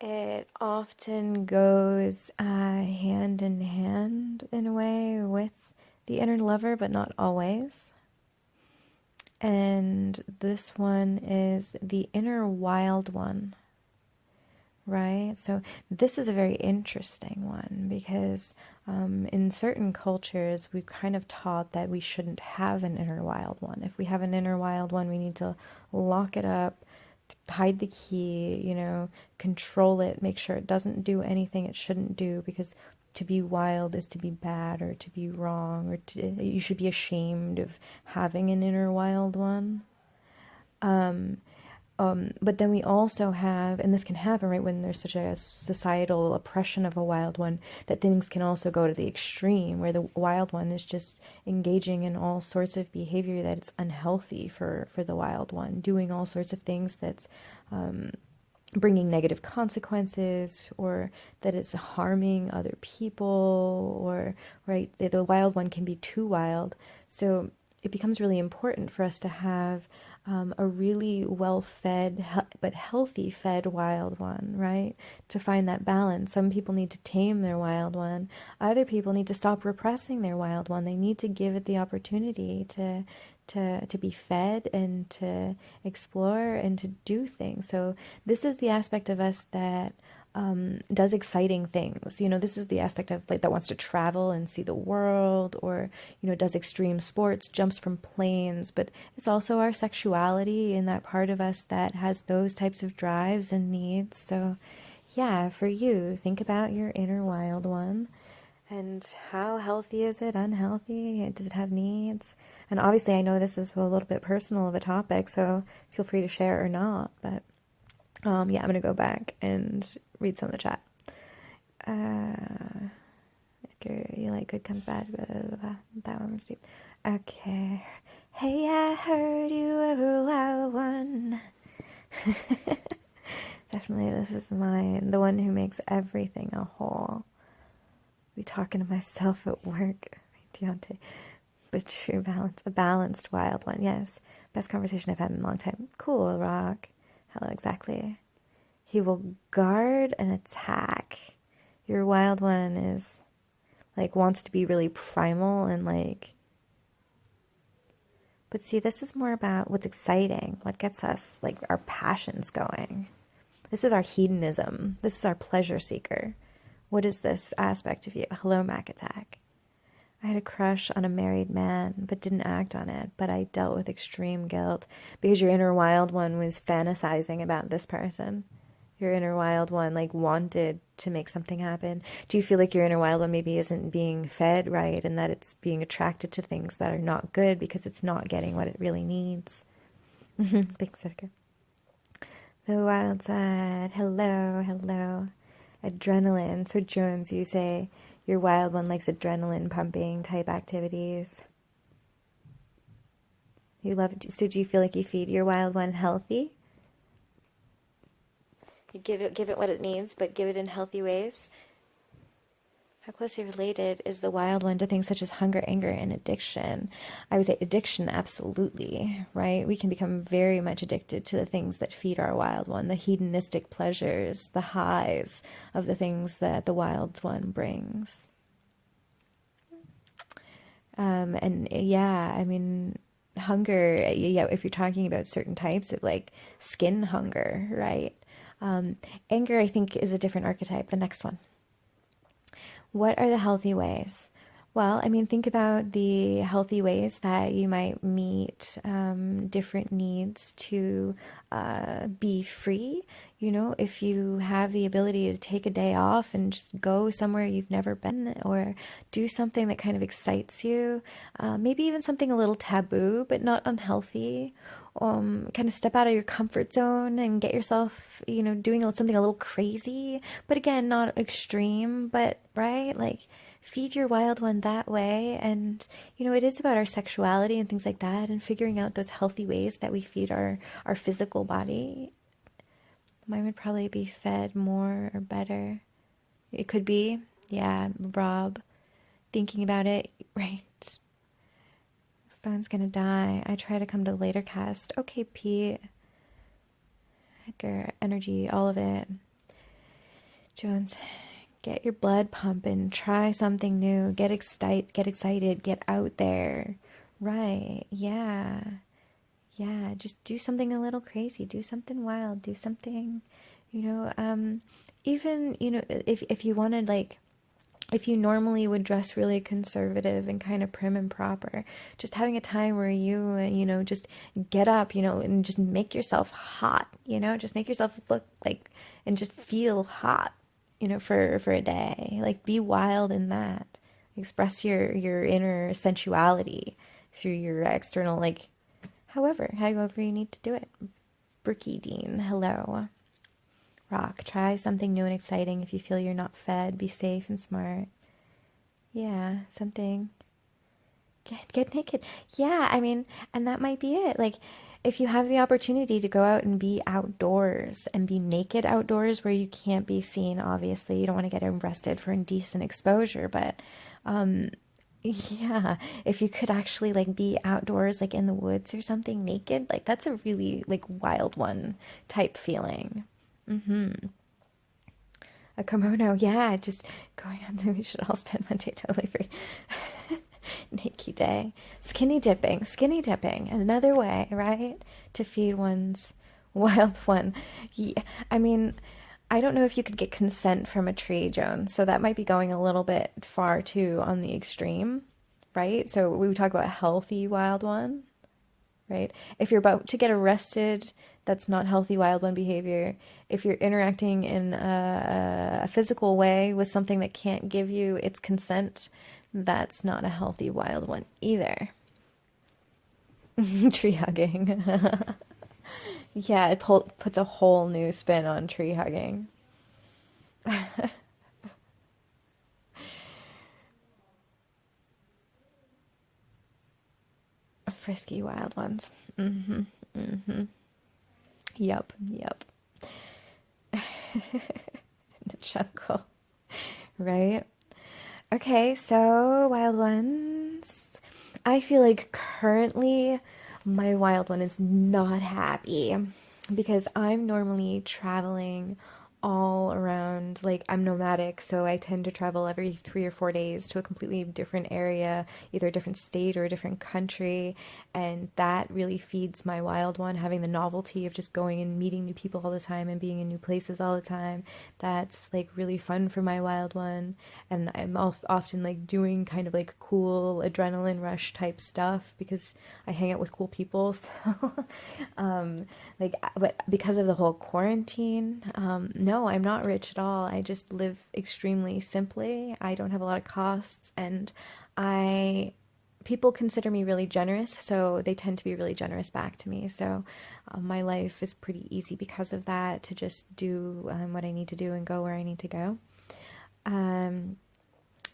It often goes hand in hand in a way with the inner lover, but not always. And this one is the inner wild one, right? So this is a very interesting one because in certain cultures, we've kind of taught that we shouldn't have an inner wild one. If we have an inner wild one, we need to lock it up, hide the key, you know, control it, make sure it doesn't do anything it shouldn't do, because to be wild is to be bad or to be wrong, or you should be ashamed of having an inner wild one. But then we also have, and this can happen, right, when there's such a societal oppression of a wild one, that things can also go to the extreme, where the wild one is just engaging in all sorts of behavior that's unhealthy for the wild one, doing all sorts of things that's bringing negative consequences, or that it's harming other people, or, right, the wild one can be too wild. So it becomes really important for us to have a really well-fed but healthy fed wild one, right? To find that balance. Some people need to tame their wild one. Other people need to stop repressing their wild one. They need to give it the opportunity to be fed and to explore and to do things. So this is the aspect of us that does exciting things. You know, this is the aspect of, like, that wants to travel and see the world, or, you know, does extreme sports, jumps from planes. But it's also our sexuality and that part of us that has those types of drives and needs. So yeah, for you, think about your inner wild one. And how healthy is it? Unhealthy? Does it have needs? And obviously, I know this is a little bit personal of a topic, so feel free to share or not. But yeah, I'm going to go back and read some of the chat. You like good comes bad. Blah, blah, blah. That one must be. Okay. Hey, I heard you were a wild one. Definitely, this is mine. The one who makes everything a whole. Be talking to myself at work. Deontay. But true balance. A balanced wild one. Yes. Best conversation I've had in a long time. Cool, Rock. Hello, exactly. He will guard and attack. Your wild one is, like, wants to be really primal and, like... But see, this is more about what's exciting, what gets us, like, our passions going. This is our hedonism. This is our pleasure seeker. What is this aspect of you? Hello, Mac Attack. I had a crush on a married man, but didn't act on it. But I dealt with extreme guilt because your inner wild one was fantasizing about this person. Your inner wild one, like, wanted to make something happen. Do you feel like your inner wild one maybe isn't being fed right, and that it's being attracted to things that are not good because it's not getting what it really needs? Thanks, Edgar. The wild side. Hello, hello. Adrenaline. So, Jones, you say your wild one likes adrenaline pumping type activities. You love it. So do you feel like you feed your wild one healthy? You give it what it needs, but give it in healthy ways. How closely related is the wild one to things such as hunger, anger, and addiction? I would say addiction, absolutely, right? We can become very much addicted to the things that feed our wild one, the hedonistic pleasures, the highs of the things that the wild one brings. And yeah, I mean, hunger, yeah, if you're talking about certain types of, like, skin hunger, right? Anger, I think, is a different archetype, the next one. What are the healthy ways? Well, I mean, think about the healthy ways that you might meet different needs to be free. You know, if you have the ability to take a day off and just go somewhere you've never been, or do something that kind of excites you, maybe even something a little taboo but not unhealthy, kind of step out of your comfort zone and get yourself, you know, doing something a little crazy, but again, not extreme, but right, like feed your wild one that way. And you know, it is about our sexuality and things like that, and figuring out those healthy ways that we feed our physical body. Mine would probably be fed more or better. It could be. Yeah, Rob. Thinking about it, right. Phone's gonna die. I try to come to the later cast. Okay, Pete. Edgar, energy, all of it. Jones, get your blood pumping. Try something new. Get excited. Get out there. Right. Yeah. Yeah, just do something a little crazy, do something wild, do something, you know, even, you know, if you wanted, like, if you normally would dress really conservative and kind of prim and proper, just having a time where you know, just get up, you know, and just make yourself hot, you know, just make yourself look like, and just feel hot, you know, for a day, like be wild in that, express your inner sensuality through your external, like, however you need to do it. Bricky Dean, hello. Rock, try something new and exciting. If you feel you're not fed, be safe and smart. Yeah, something. Get naked. Yeah, I mean, and that might be it. Like, if you have the opportunity to go out and be outdoors and be naked outdoors where you can't be seen, obviously, you don't want to get arrested for indecent exposure, but yeah, if you could actually like be outdoors, like in the woods or something naked, like that's a really like wild one type feeling. A kimono, yeah, just going on to, we should all spend Monday totally free. Naked day. Skinny dipping, another way, right? To feed one's wild one. Yeah, I mean, I don't know if you could get consent from a tree, Joan, so that might be going a little bit far too on the extreme, right? So we would talk about a healthy wild one, right? If you're about to get arrested, that's not healthy wild one behavior. If you're interacting in a physical way with something that can't give you its consent, that's not a healthy wild one either. Tree hugging. Yeah, it puts a whole new spin on tree hugging. Frisky wild ones. Mm-hmm. Mm-hmm. Yep. The jungle. Right? Okay, so wild ones. I feel like currently my wild one is not happy because I'm normally traveling all around. Like, I'm nomadic, so I tend to travel every 3 or 4 days to a completely different area, either a different state or a different country, and that really feeds my wild one, having the novelty of just going and meeting new people all the time and being in new places all the time. That's like really fun for my wild one, and I'm often like doing kind of like cool adrenaline rush type stuff because I hang out with cool people. So like, but because of the whole quarantine, no, I'm not rich at all. I just live extremely simply. I don't have a lot of costs, and I people consider me really generous, so they tend to be really generous back to me. So my life is pretty easy because of that, to just do what I need to do and go where I need to go. Um,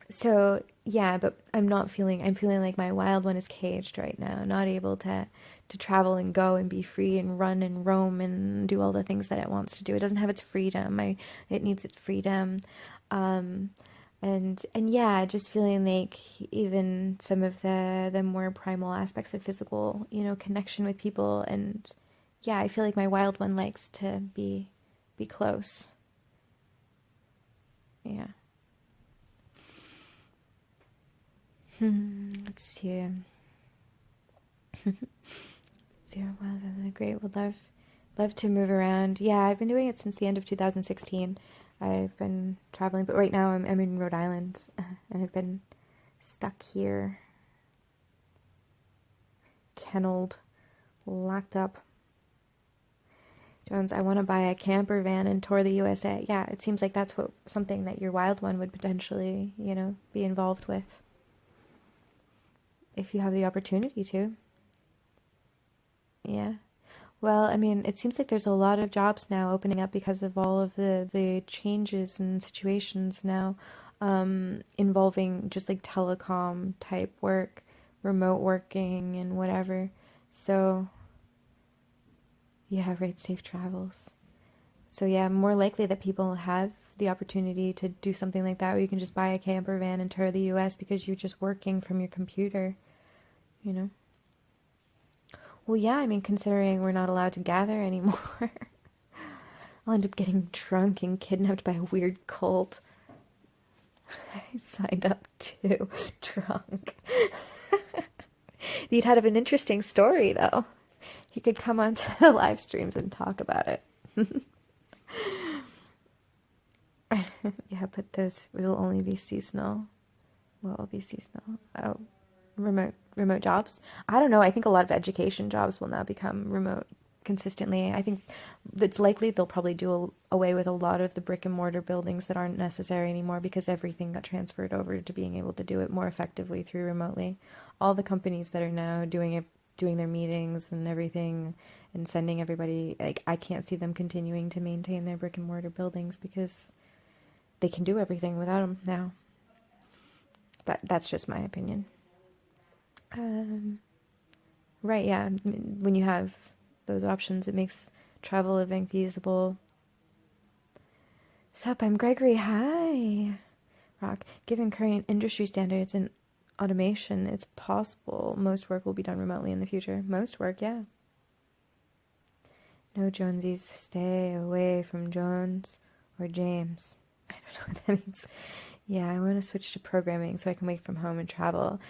so yeah, but I'm feeling like my wild one is caged right now, not able to travel and go and be free and run and roam and do all the things that it wants to do. It doesn't have its freedom. It needs its freedom. Um, and yeah, just feeling like even some of the more primal aspects of physical, you know, connection with people, and yeah, I feel like my wild one likes to be close. Yeah. Let's see. Zero Wild and Great would love to move around. Yeah, I've been doing it since the end of 2016. I've been traveling, but right now I'm in Rhode Island, and I've been stuck here, kenneled, locked up. Jones, I want to buy a camper van and tour the USA. Yeah, it seems like that's what something that your wild one would potentially, be involved with if you have the opportunity to. Yeah. Well, I mean, it seems like there's a lot of jobs now opening up because of all of the changes and situations now, involving just like telecom type work, remote working and whatever. So, yeah, right, safe travels. So yeah, more likely that people have the opportunity to do something like that where you can just buy a camper van and tour the US because you're just working from your computer, you know? Well, yeah, I mean, considering we're not allowed to gather anymore, I'll end up getting drunk and kidnapped by a weird cult I signed up to. Drunk. You'd have an interesting story, though. You could come onto the live streams and talk about it. Yeah, but this will only be seasonal. Will be seasonal. Oh, remote jobs. I don't know. I think a lot of education jobs will now become remote consistently. I think it's likely they'll probably do away with a lot of the brick and mortar buildings that aren't necessary anymore because everything got transferred over to being able to do it more effectively through remotely. All the companies that are now doing it, doing their meetings and everything and sending everybody, like, I can't see them continuing to maintain their brick and mortar buildings because they can do everything without them now. But that's just my opinion. Um, right, yeah. When you have those options, it makes travel living feasible. Sup, I'm Gregory. Hi. Rock. Given current industry standards and automation, it's possible most work will be done remotely in the future. Most work, yeah. No Jonesies. Stay away from Jones or James. I don't know what that means. Yeah, I want to switch to programming so I can work from home and travel.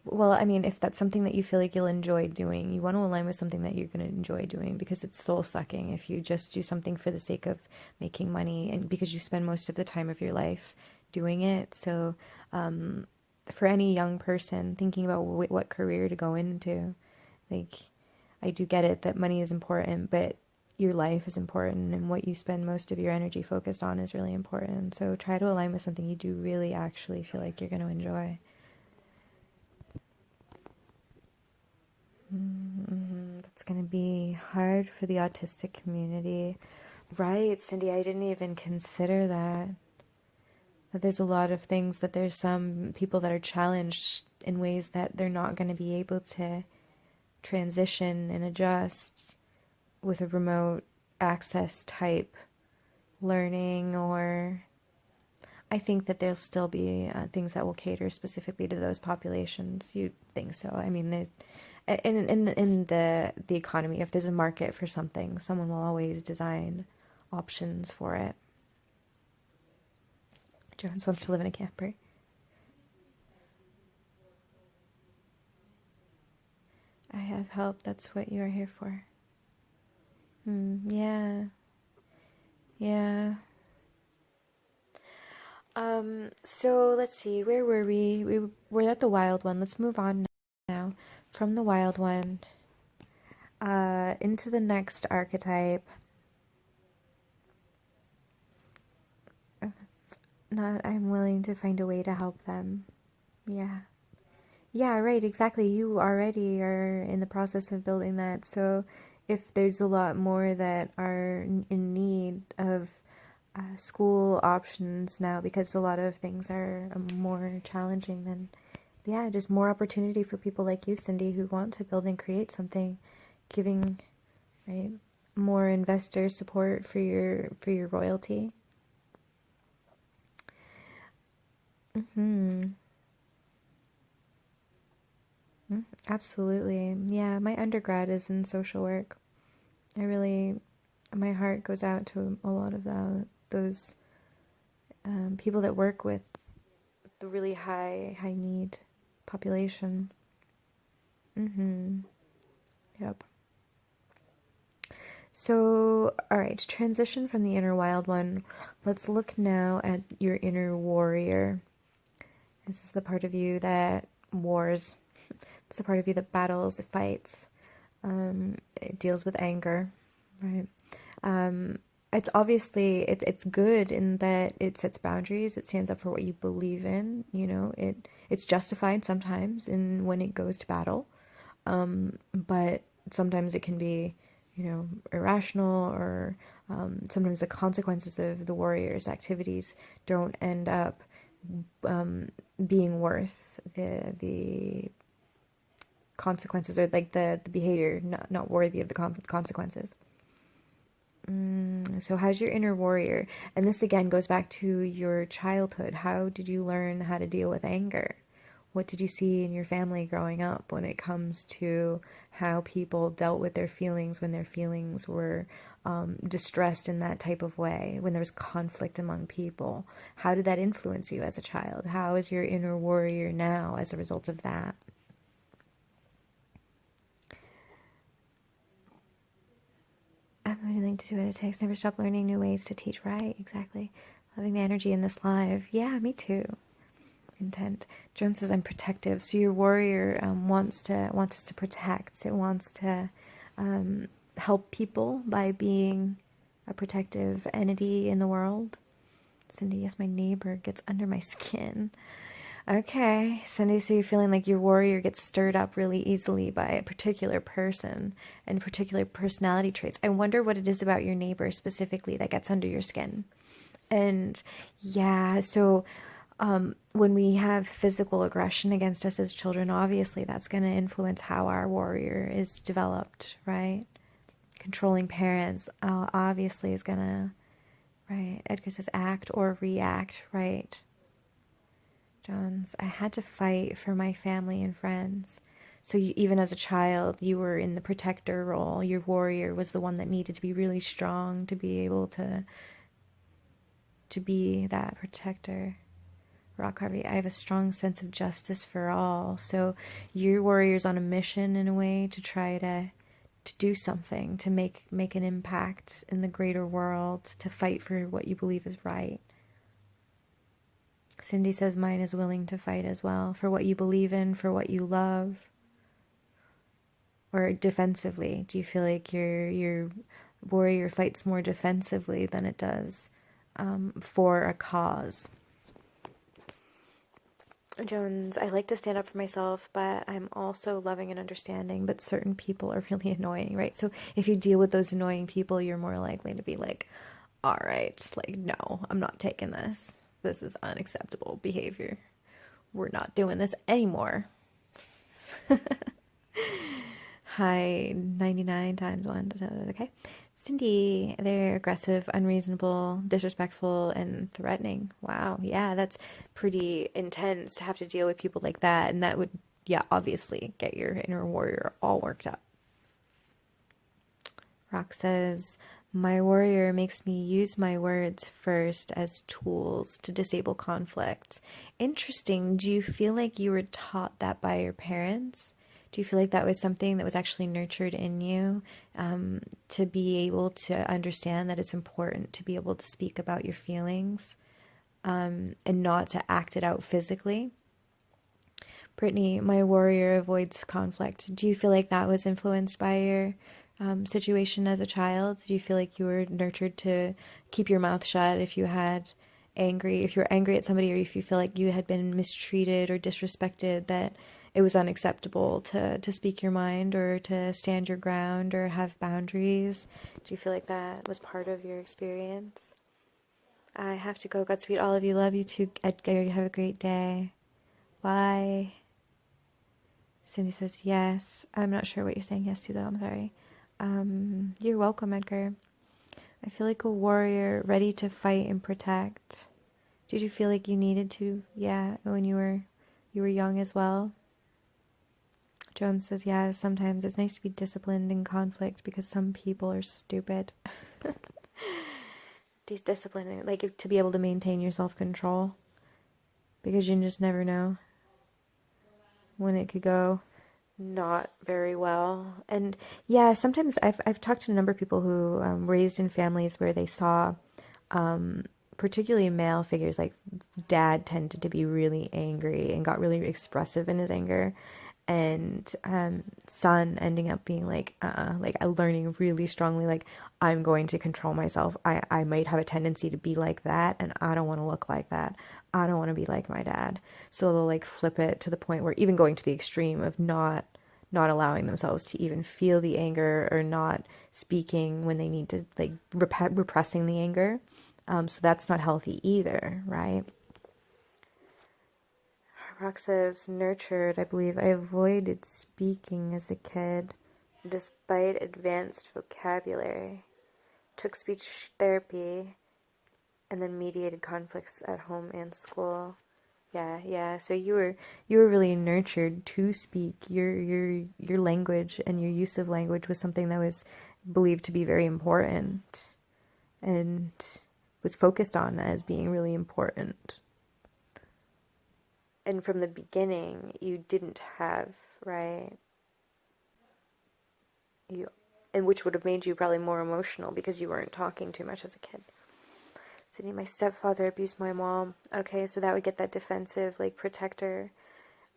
Well, I mean, if that's something that you feel like you'll enjoy doing, you want to align with something that you're going to enjoy doing because it's soul sucking if you just do something for the sake of making money and because you spend most of the time of your life doing it. So, for any young person thinking about what career to go into, like, I do get it that money is important, but your life is important and what you spend most of your energy focused on is really important. So try to align with something you do really actually feel like you're going to enjoy. That's going to be hard for the autistic community. Right, Cindy, I didn't even consider that. That there's a lot of things that there's some people that are challenged in ways that they're not going to be able to transition and adjust with a remote access type learning, or I think that there'll still be things that will cater specifically to those populations. You'd think so. I mean, there's in the economy, if there's a market for something, someone will always design options for it. Jones wants to live in a camper. I have help. That's what you are here for. Yeah. Yeah. So let's see, where were we? We were at the wild one. Let's move on now from the wild one into the next archetype. Not, I'm willing to find a way to help them. Yeah. Yeah, right, exactly. You already are in the process of building that. So if there's a lot more that are in need of school options now, because a lot of things are more challenging, then yeah, just more opportunity for people like you, Cindy, who want to build and create something, giving, right, more investor support for your royalty. Mm-hmm. Absolutely. Yeah, my undergrad is in social work. I really, my heart goes out to a lot of those people that work with the really high need population. Mm-hmm. Yep. So, all right, to transition from the inner wild one, let's look now at your inner warrior. This is the part of you that wars. It's the part of you that battles, it fights. It deals with anger, right? It's obviously it's good in that it sets boundaries. It stands up for what you believe in. You know, it's justified sometimes in when it goes to battle, but sometimes it can be, you know, irrational, or sometimes the consequences of the warrior's activities don't end up being worth the consequences, or like the behavior not worthy of the consequences. So how's your inner warrior? And this again goes back to your childhood. How did you learn how to deal with anger? What did you see in your family growing up when it comes to how people dealt with their feelings when their feelings were distressed in that type of way, when there was conflict among people? How did that influence you as a child? How is your inner warrior now as a result of that? I'm willing to do what it takes. Never stop learning new ways to teach. Right, exactly. Loving the energy in this live. Yeah, me too. Intent. Joan says, I'm protective. So your warrior wants us to protect. It wants to help people by being a protective entity in the world. Cindy, yes, my neighbor gets under my skin. Okay, Cindy, so you're feeling like your warrior gets stirred up really easily by a particular person and particular personality traits. I wonder what it is about your neighbor specifically that gets under your skin. And yeah, so when we have physical aggression against us as children, obviously that's going to influence how our warrior is developed, right? Controlling parents obviously is going to, right? Edgar says act or react, right? Jones, I had to fight for my family and friends. So even as a child, you were in the protector role. Your warrior was the one that needed to be really strong to be able to be that protector. Rock Harvey, I have a strong sense of justice for all. So your warrior's on a mission in a way to try to do something, to make an impact in the greater world, to fight for what you believe is right. Cindy says mine is willing to fight as well, for what you believe in, for what you love. Or defensively. Do you feel like your warrior fights more defensively than it does for a cause? Jones, I like to stand up for myself, but I'm also loving and understanding, but certain people are really annoying, right? So if you deal with those annoying people, you're more likely to be like, all right, like, no, I'm not taking this. This is unacceptable behavior. We're not doing this anymore. Hi, 99 times 1. Okay. Cindy, they're aggressive, unreasonable, disrespectful, and threatening. Wow. Yeah, that's pretty intense to have to deal with people like that. And that would, yeah, obviously get your inner warrior all worked up. Rock says, my warrior makes me use my words first as tools to disable conflict. Interesting. Do you feel like you were taught that by your parents? Do you feel like that was something that was actually nurtured in you, to be able to understand that it's important to be able to speak about your feelings, and not to act it out physically? Brittany, my warrior avoids conflict. Do you feel like that was influenced by your situation as a child? Do you feel like you were nurtured to keep your mouth shut if you were angry at somebody, or if you feel like you had been mistreated or disrespected, that it was unacceptable to speak your mind or to stand your ground or have boundaries? Do you feel like that was part of your experience? I have to go. Godspeed, all of you. Love you too, Edgar. Have a great day. Bye. Cindy says yes. I'm not sure what you're saying yes to, though. I'm sorry. You're welcome, Edgar. I feel like a warrior ready to fight and protect. Did you feel like you needed to? Yeah, when you were young as well? Jones says, yeah, sometimes it's nice to be disciplined in conflict because some people are stupid. Discipline, like to be able to maintain your self-control, because you just never know when it could go not very well. And yeah, sometimes I've talked to a number of people who raised in families where they saw particularly male figures, like dad tended to be really angry and got really expressive in his anger. and son ending up being like learning really strongly like I'm going to control myself. I might have a tendency to be like that, and I don't want to look like that. I don't want to be like my dad. So they'll like flip it to the point where even going to the extreme of not allowing themselves to even feel the anger, or not speaking when they need to, like repressing the anger. So that's not healthy either, right? Rock says, nurtured, I believe. I avoided speaking as a kid, despite advanced vocabulary. Took speech therapy, and then mediated conflicts at home and school. Yeah. So you were really nurtured to speak. Your language and your use of language was something that was believed to be very important, and was focused on as being really important. And from the beginning, you didn't have, right? You, and which would have made you probably more emotional because you weren't talking too much as a kid. Sydney, my stepfather abused my mom. Okay, so that would get that defensive, like, protector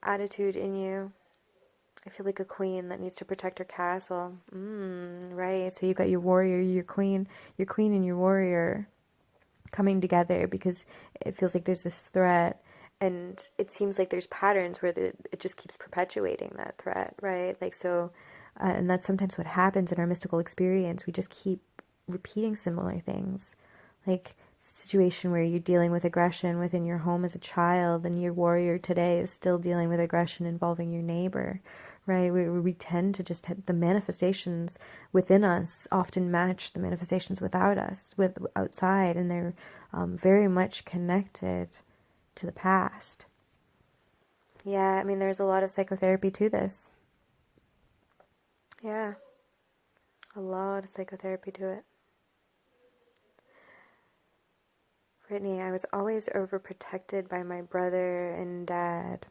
attitude in you. I feel like a queen that needs to protect her castle. Right. So you got your warrior, your queen and your warrior coming together because it feels like there's this threat. And it seems like there's patterns where it just keeps perpetuating that threat, right? Like, so, and that's sometimes what happens in our mystical experience. We just keep repeating similar things. Like, situation where you're dealing with aggression within your home as a child, and your warrior today is still dealing with aggression involving your neighbor, right? We tend to just the manifestations within us often match the manifestations without us, with outside, and they're very much connected to the past. Yeah, I mean, there's a lot of psychotherapy to this. Yeah, a lot of psychotherapy to it. Brittany, I was always overprotected by my brother and dad.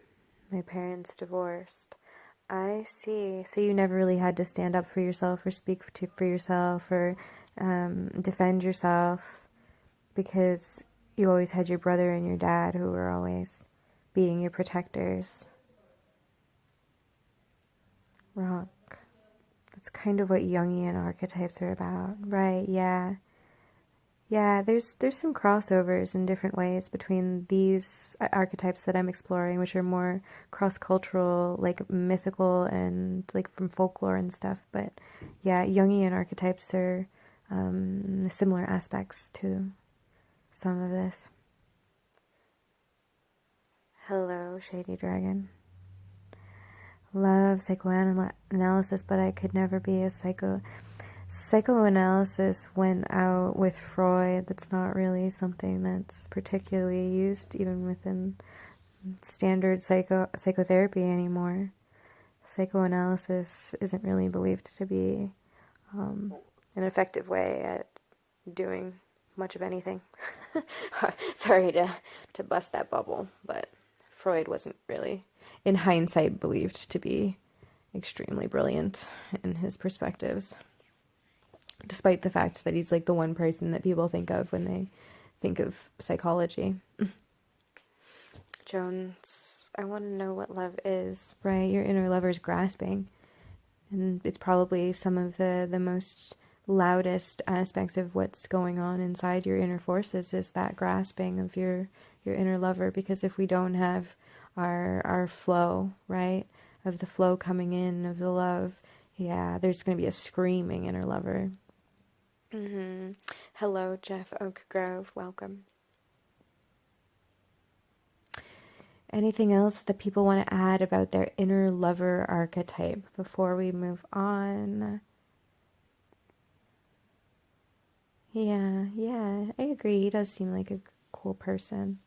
My parents divorced. I see. So you never really had to stand up for yourself, or for yourself, or defend yourself, because you always had your brother and your dad who were always being your protectors. Rock. That's kind of what Jungian archetypes are about, right? Yeah. Yeah, there's some crossovers in different ways between these archetypes that I'm exploring, which are more cross-cultural, like mythical and like from folklore and stuff. But yeah, Jungian archetypes are similar aspects to some of this. Hello, Shady Dragon. Love psychoanalysis, but I could never be a psychoanalysis went out with Freud. That's not really something that's particularly used even within standard psychotherapy anymore. Psychoanalysis isn't really believed to be an effective way at doing much of anything. Sorry to bust that bubble, but Freud wasn't really, in hindsight, believed to be extremely brilliant in his perspectives, despite the fact that he's like the one person that people think of when they think of psychology. Jones, I want to know what love is, right? Your inner lover's grasping, and it's probably some of the most loudest aspects of what's going on inside your inner forces, is that grasping of your inner lover. Because if we don't have our flow, right, of the flow coming in of the love, yeah, there's going to be a screaming inner lover. Hello, Jeff Oak Grove. Welcome. Anything else that people want to add about their inner lover archetype before we move on? Yeah, I agree. He does seem like a cool person.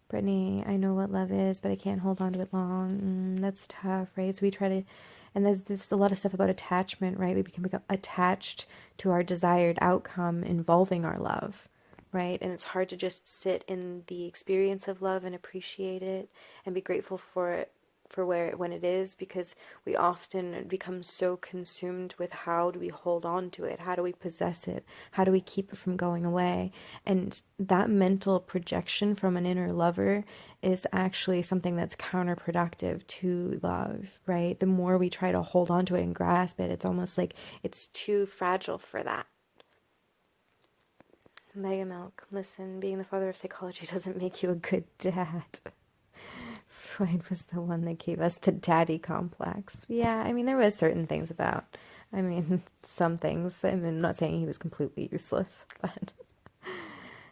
Brittany, I know what love is, but I can't hold on to it long. That's tough, right? So we try to, and there's a lot of stuff about attachment, right? We can become attached to our desired outcome involving our love, right? And it's hard to just sit in the experience of love and appreciate it and be grateful for it for when it is, because we often become so consumed with how do we hold on to it, how do we possess it, how do we keep it from going away. And that mental projection from an inner lover is actually something that's counterproductive to love, right? The more we try to hold on to it and grasp it, it's almost like it's too fragile for that. Mega Milk, listen, being the father of psychology doesn't make you a good dad. Freud was the one that gave us the daddy complex. Yeah, I mean, there was certain things about, I mean, some things. I mean, I'm not saying he was completely useless, but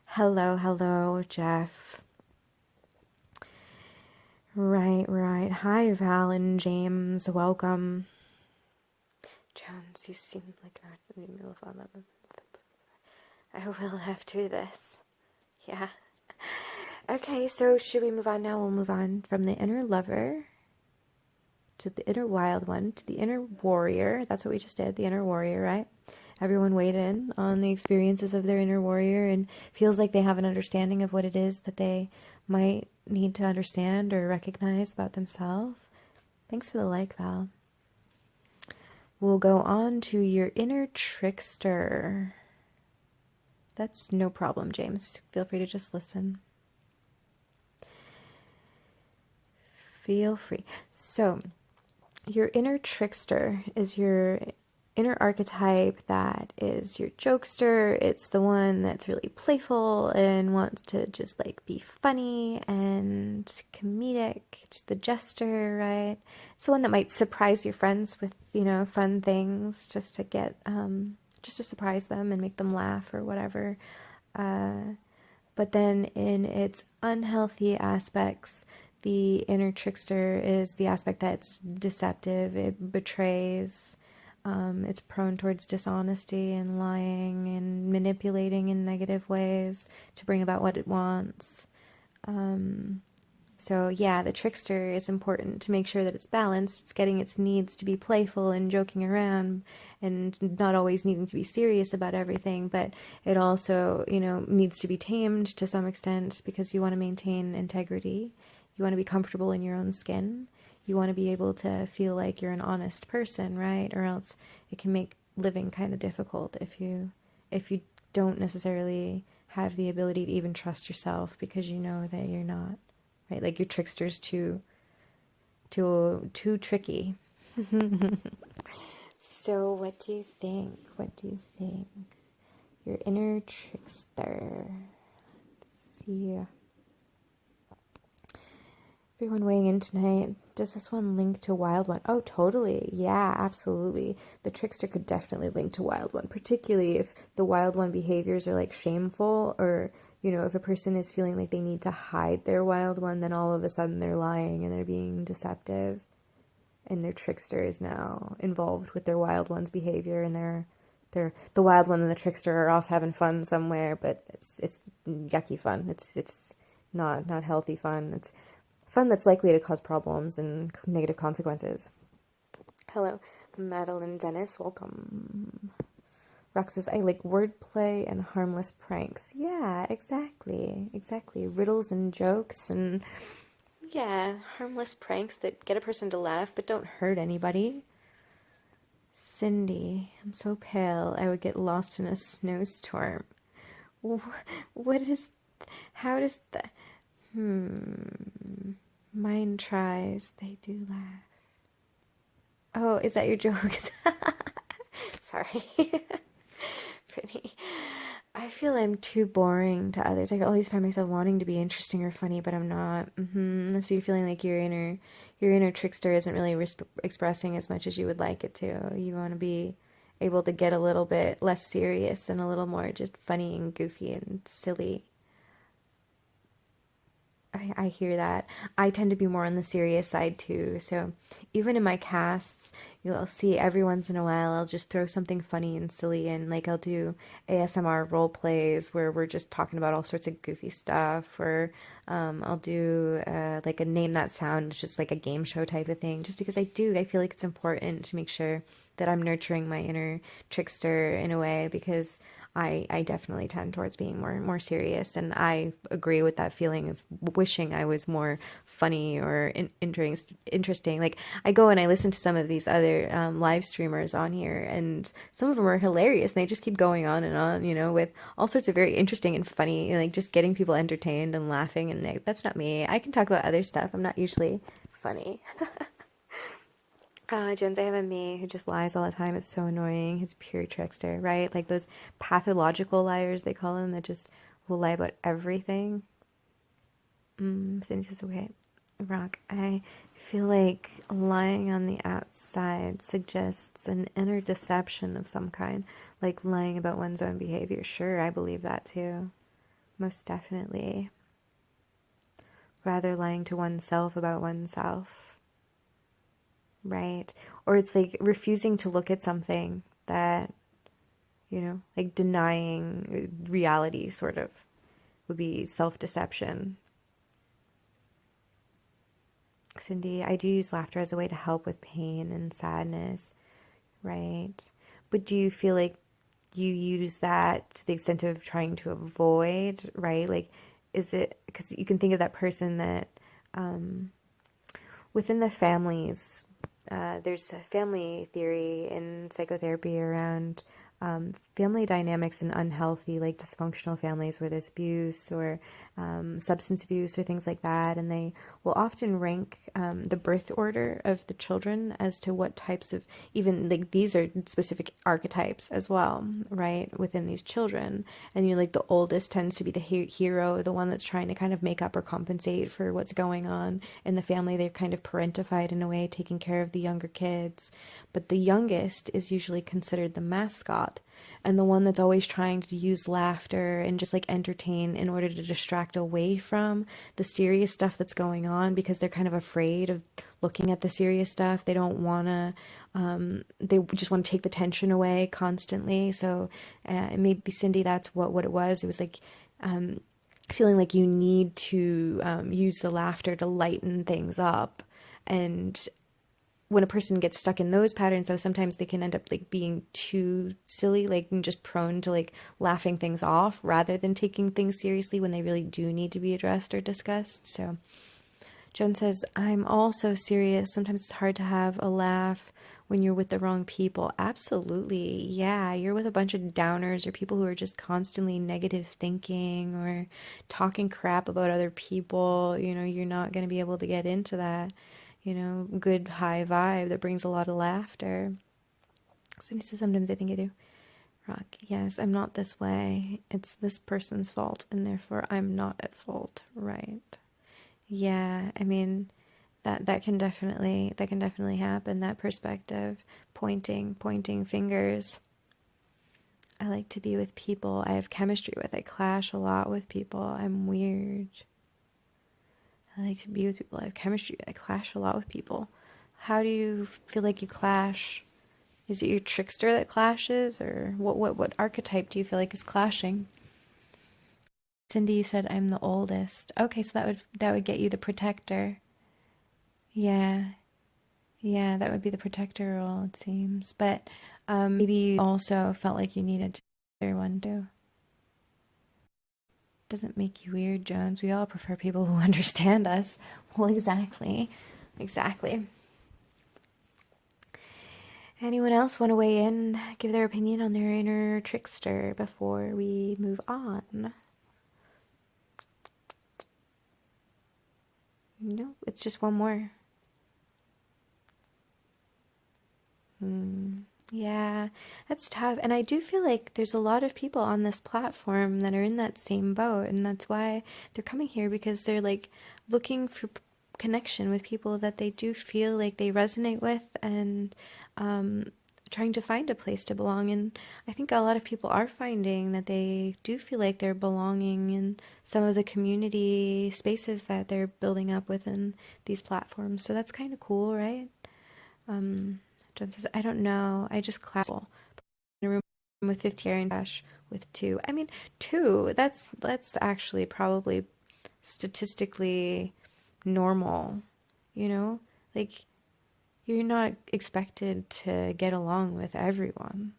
hello, Jeff. Right. Hi, Val and James. Welcome. Jones, you seem like an I will have to do this. Yeah. Okay, so should we move on now? We'll move on from the inner lover to the inner wild one to the inner warrior. That's what we just did, the inner warrior, right? Everyone weighed in on the experiences of their inner warrior and feels like they have an understanding of what it is that they might need to understand or recognize about themselves. Thanks for the like, Val. We'll go on to your inner trickster. That's no problem, James. Feel free to just listen. Feel free. So, your inner trickster is your inner archetype that is your jokester. It's the one that's really playful and wants to just like be funny and comedic. It's the jester, right? It's the one that might surprise your friends with, fun things just to get, just to surprise them and make them laugh or whatever. But then in its unhealthy aspects, the inner trickster is the aspect that's deceptive. It betrays. It's prone towards dishonesty and lying and manipulating in negative ways to bring about what it wants. So yeah, the trickster is important to make sure that it's balanced. It's getting its needs to be playful and joking around and not always needing to be serious about everything, but it also, needs to be tamed to some extent because you want to maintain integrity. You want to be comfortable in your own skin. You want to be able to feel like you're an honest person, right? Or else it can make living kind of difficult if you don't necessarily have the ability to even trust yourself because you know that you're not, right? Like your trickster's too tricky. So what do you think? Your inner trickster. Let's see. Everyone weighing in tonight. Does this one link to Wild One? Oh, totally. Yeah, absolutely. The trickster could definitely link to Wild One, particularly if the Wild One behaviors are like shameful or, if a person is feeling like they need to hide their Wild One, then all of a sudden they're lying and they're being deceptive and their trickster is now involved with their Wild One's behavior and the Wild One and the trickster are off having fun somewhere, but it's yucky fun. It's not healthy fun. It's fun that's likely to cause problems and negative consequences. Hello, Madeline Dennis, welcome. Rox says, I like wordplay and harmless pranks. Yeah, exactly. Riddles and jokes and, yeah, harmless pranks that get a person to laugh but don't hurt anybody. Cindy, I'm so pale, I would get lost in a snowstorm. How does that... Mine tries. They do laugh. Oh, is that your joke? Sorry. Pretty. I feel I'm too boring to others. I always find myself wanting to be interesting or funny, but I'm not. So you're feeling like your inner trickster isn't really expressing as much as you would like it to. You want to be able to get a little bit less serious and a little more just funny and goofy and silly. I hear that. I tend to be more on the serious side too. So even in my casts, you'll see every once in a while I'll just throw something funny and silly in. Like I'll do ASMR role plays where we're just talking about all sorts of goofy stuff. Or I'll do like a name that sound, just like a game show type of thing. Just because I feel like it's important to make sure that I'm nurturing my inner trickster in a way because I definitely tend towards being more serious, and I agree with that feeling of wishing I was more funny or interesting. Like I go and I listen to some of these other live streamers on here, and some of them are hilarious, and they just keep going on and on, with all sorts of very interesting and funny, like just getting people entertained and laughing. And like, that's not me. I can talk about other stuff. I'm not usually funny. Jones, I have a me who just lies all the time. It's so annoying. He's pure trickster, right? Like those pathological liars, they call them, that just will lie about everything. Cindy says, okay, Rock, I feel like lying on the outside suggests an inner deception of some kind, like lying about one's own behavior. Sure, I believe that too. Most definitely. Rather lying to oneself about oneself. Right? Or it's like refusing to look at something that, like denying reality, sort of, would be self-deception. Cindy, I do use laughter as a way to help with pain and sadness, right? But do you feel like you use that to the extent of trying to avoid, right? Like, is it because you can think of that person that within the families, there's a family theory in psychotherapy around family dynamics in unhealthy, like dysfunctional families where there's abuse or substance abuse or things like that. And they will often rank the birth order of the children as to what types of, even like these are specific archetypes as well, right, within these children. And like the oldest tends to be the hero, the one that's trying to kind of make up or compensate for what's going on in the family. They're kind of parentified in a way, taking care of the younger kids. But the youngest is usually considered the mascot and the one that's always trying to use laughter and just like entertain in order to distract away from the serious stuff that's going on, because they're kind of afraid of looking at the serious stuff. They don't want to, they just want to take the tension away constantly. So maybe Cindy, that's what it was. It was like feeling like you need to use the laughter to lighten things up. And when a person gets stuck in those patterns, though, sometimes they can end up like being too silly, like just prone to like laughing things off rather than taking things seriously when they really do need to be addressed or discussed. So Jen says, I'm also serious. Sometimes it's hard to have a laugh when you're with the wrong people. Absolutely. Yeah, you're with a bunch of downers or people who are just constantly negative thinking or talking crap about other people. You're not going to be able to get into that, good high vibe that brings a lot of laughter. So he says, sometimes I think I do. Rock, yes, I'm not this way. It's this person's fault, and therefore I'm not at fault. Right. Yeah, I mean, that can definitely happen, that perspective, pointing fingers. I like to be with people I have chemistry with. I clash a lot with people. I'm weird. I like to be with people I have chemistry with. I clash a lot with people. How do you feel like you clash? Is it your trickster that clashes, or what archetype do you feel like is clashing? Cindy, you said I'm the oldest. Okay, so that would get you the protector. Yeah. Yeah, that would be the protector role, it seems. But maybe you also felt like you needed to be the other one too. Doesn't make you weird, Jones. We all prefer people who understand us. Well, exactly. Exactly. Anyone else want to weigh in, give their opinion on their inner trickster before we move on? No, it's just one more. Yeah, that's tough. And I do feel like there's a lot of people on this platform that are in that same boat. And that's why they're coming here, because they're like looking for connection with people that they do feel like they resonate with, and trying to find a place to belong. And I think a lot of people are finding that they do feel like they're belonging in some of the community spaces that they're building up within these platforms. So that's kind of cool, right? John says, I don't know. I just class in a room with 50 and dash with two. I mean, two, that's actually probably statistically normal, you know? Like, you're not expected to get along with everyone.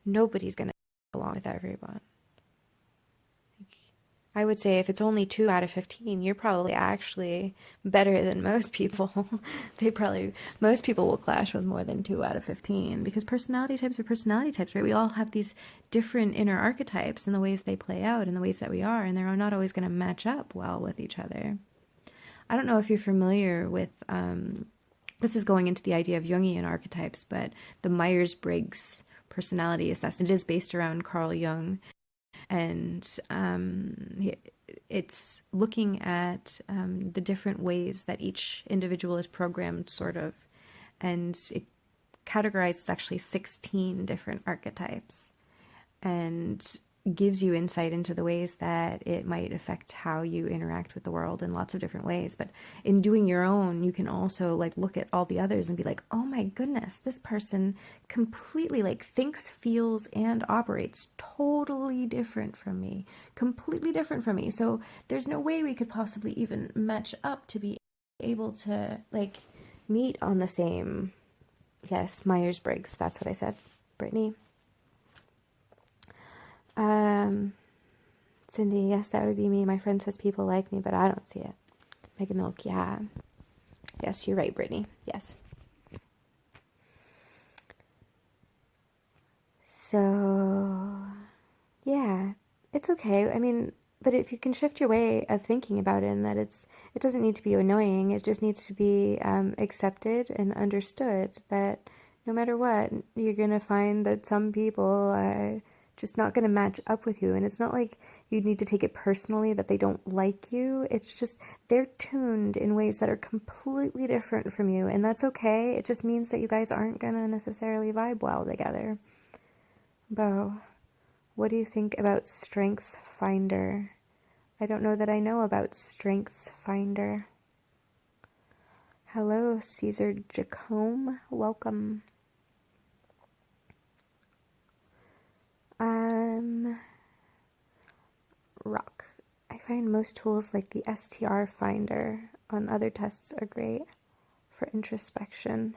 Nobody's gonna along with everyone. I would say if it's only 2 out of 15, you're probably actually better than most people. Most people will clash with more than 2 out of 15 because personality types are personality types, right? We all have these different inner archetypes and the ways they play out and the ways that we are, and they're not always going to match up well with each other. I don't know if you're familiar with, this is going into the idea of Jungian archetypes, but the Myers-Briggs personality assessment is based around Carl Jung. And it's looking at the different ways that each individual is programmed, sort of, and it categorizes actually 16 different archetypes and gives you insight into the ways that it might affect how you interact with the world in lots of different ways. But in doing your own, you can also like look at all the others and be like, oh my goodness, this person completely like thinks, feels, and operates totally different from me, completely different from me. So there's no way we could possibly even match up to be able to like meet on the same, yes, Myers-Briggs, that's what I said, Brittany. Cindy, yes, that would be me. My friend says people like me, but I don't see it. Mega Milk, yeah. Yes, you're right, Brittany. Yes. So, yeah, it's okay. I mean, but if you can shift your way of thinking about it, and that it doesn't need to be annoying. It just needs to be accepted and understood that no matter what, you're gonna find that some people are just not going to match up with you. And it's not like you need to take it personally that they don't like you. It's just they're tuned in ways that are completely different from you. And that's okay. It just means that you guys aren't going to necessarily vibe well together. Bo, what do you think about Strengths Finder? I don't know that I know about Strengths Finder. Hello, Caesar Jacome. Welcome. Rock. I find most tools like the STR Finder on other tests are great for introspection.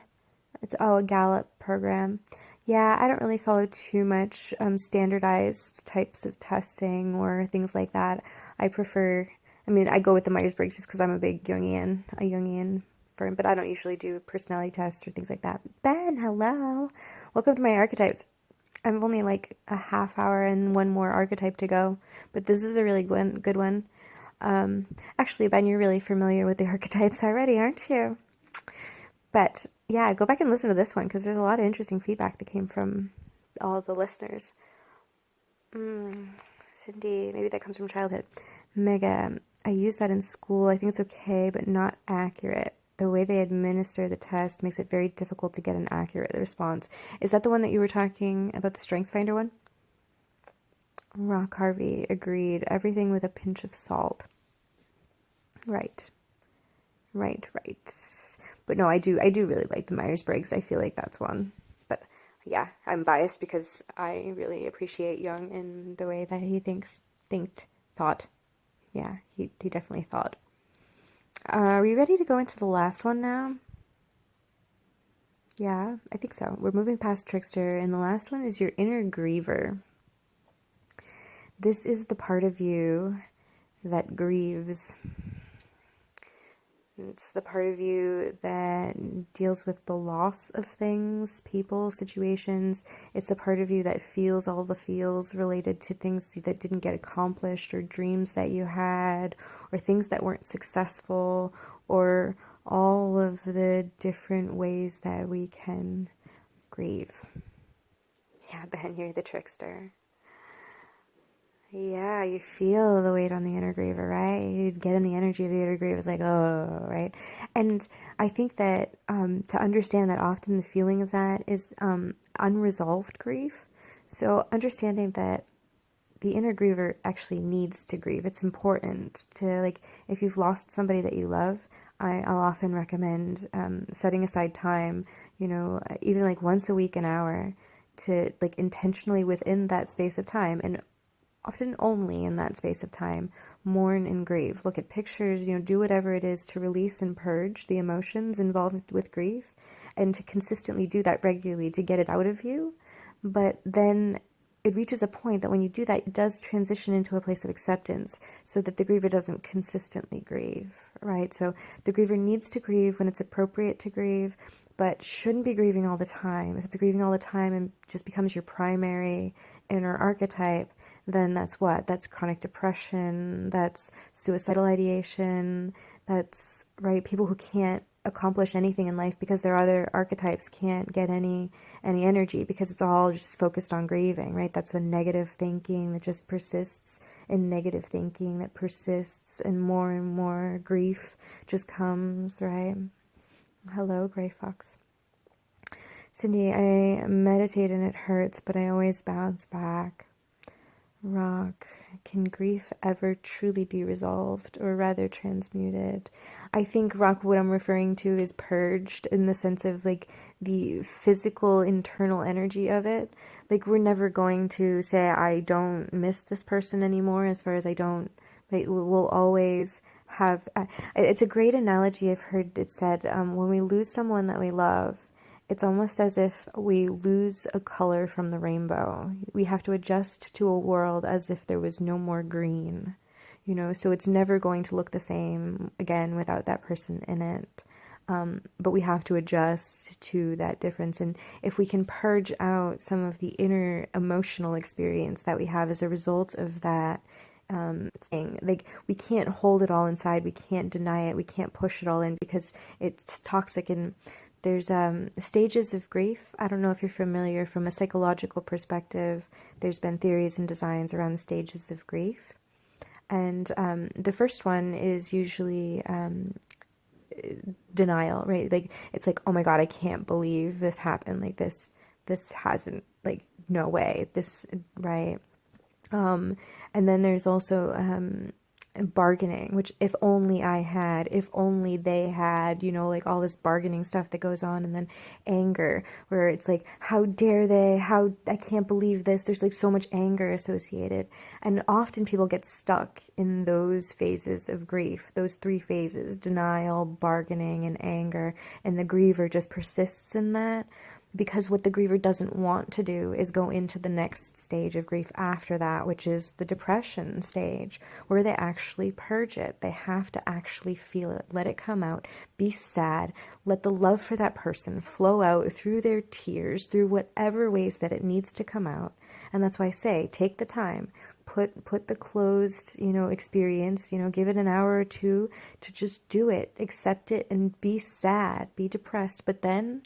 It's a Gallup program. Yeah, I don't really follow too much standardized types of testing or things like that. I go with the Myers-Briggs just because I'm a big Jungian firm, but I don't usually do personality tests or things like that. Ben, hello. Welcome to my Archetypes. I'm only like a half hour and one more archetype to go, but this is a really good one. Actually, Ben, you're really familiar with the archetypes already, aren't you? But yeah, go back and listen to this one because there's a lot of interesting feedback that came from all the listeners. Cindy, maybe that comes from childhood. Mega, I use that in school. I think it's okay, but not accurate. The way they administer the test makes it very difficult to get an accurate response. Is that the one that you were talking about, the Strengths Finder one? Rock Harvey, agreed. Everything with a pinch of salt. Right. But no, I do really like the Myers-Briggs. I feel like that's one. But yeah, I'm biased because I really appreciate Jung in the way that he thought. Yeah, he definitely thought. Are we ready to go into the last one now? Yeah, I think so. We're moving past Trickster, and the last one is your inner griever. This is the part of you that grieves. It's the part of you that deals with the loss of things, people, situations. It's the part of you that feels all the feels related to things that didn't get accomplished, or dreams that you had, or things that weren't successful, or all of the different ways that we can grieve. Yeah, Ben, you're the trickster. Yeah, you feel the weight on the inner griever, right? You get in the energy of the inner griever. It's like, oh, right? And I think that to understand that often the feeling of that is unresolved grief. So understanding that the inner griever actually needs to grieve. It's important to, like, if you've lost somebody that you love, I'll often recommend setting aside time, even like once a week, an hour, to like intentionally within that space of time, and often only in that space of time, mourn and grieve. Look at pictures, do whatever it is to release and purge the emotions involved with grief, and to consistently do that regularly to get it out of you. But then it reaches a point that when you do that, it does transition into a place of acceptance so that the griever doesn't consistently grieve, right? So the griever needs to grieve when it's appropriate to grieve, but shouldn't be grieving all the time. If it's grieving all the time and just becomes your primary inner archetype, then that's what? That's chronic depression, that's suicidal ideation, that's, right, people who can't accomplish anything in life because their other archetypes can't get any energy because it's all just focused on grieving, right? That's the negative thinking that just persists in negative thinking that persists and more grief just comes, right? Hello, Gray Fox. Cindy, I meditate and it hurts, but I always bounce back. Rock, can grief ever truly be resolved, or rather transmuted? I think, Rock, what I'm referring to is purged in the sense of like the physical internal energy of it. Like we're never going to say, I don't miss this person anymore, as far as I don't, like, we'll always have, it's a great analogy I've heard it said, when we lose someone that we love, it's almost as if we lose a color from the rainbow. We have to adjust to a world as if there was no more green, you know, so it's never going to look the same again without that person in it. But we have to adjust to that difference. And if we can purge out some of the inner emotional experience that we have as a result of that thing, like we can't hold it all inside, we can't deny it, we can't push it all in because it's toxic. And there's stages of grief. I don't know if you're familiar from a psychological perspective. There's been theories and designs around the stages of grief. And the first one is usually denial, right? Like, it's like, oh my God, I can't believe this happened. Like this hasn't, like, no way, this, right? And then there's also bargaining, which if only I had, if only they had, you know, like all this bargaining stuff that goes on. And then anger, where it's like, how dare they, how, I can't believe this. There's like so much anger associated. And often people get stuck in those phases of grief, those three phases: denial, bargaining, and anger. And the griever just persists in that, because what the griever doesn't want to do is go into the next stage of grief after that, which is the depression stage, where they actually purge it. They have to actually feel it, let it come out, be sad, let the love for that person flow out through their tears, through whatever ways that it needs to come out. And that's why I say, take the time, put the closed, you know, experience, you know, give it an hour or two to just do it, accept it, and be sad, be depressed, but then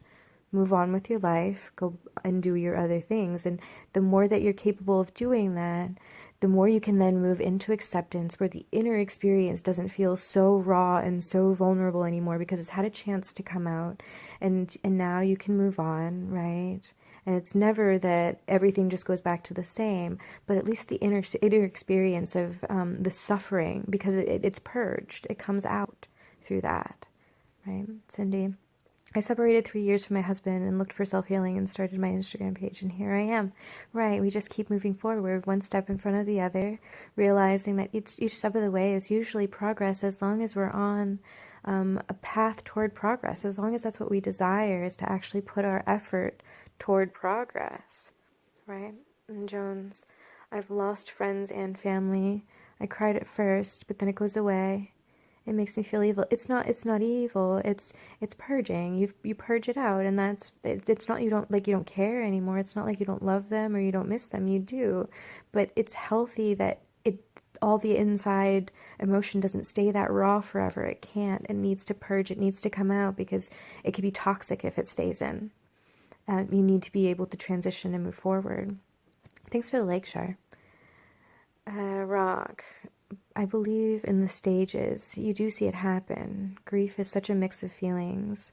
move on with your life, go and do your other things. And the more that you're capable of doing that, the more you can then move into acceptance, where the inner experience doesn't feel so raw and so vulnerable anymore because it's had a chance to come out. And now you can move on, right? And it's never that everything just goes back to the same, but at least the inner experience of the suffering, because it's purged, it comes out through that, right? Cindy, I separated 3 years from my husband and looked for self-healing and started my Instagram page, and here I am. Right, we just keep moving forward, one step in front of the other, realizing that each step of the way is usually progress, as long as we're on a path toward progress, as long as that's what we desire, is to actually put our effort toward progress, right? And Jones, I've lost friends and family. I cried at first, but then it goes away. It makes me feel evil. It's not evil. It's purging. You purge it out, and it's not, you don't care anymore. It's not like you don't love them or you don't miss them. You do. But it's healthy that all the inside emotion doesn't stay that raw forever. It can't. It needs to purge. It needs to come out, because it can be toxic if it stays in. You need to be able to transition and move forward. Thanks for the like, Shar. Rock. I believe in the stages. You do see it happen. Grief is such a mix of feelings.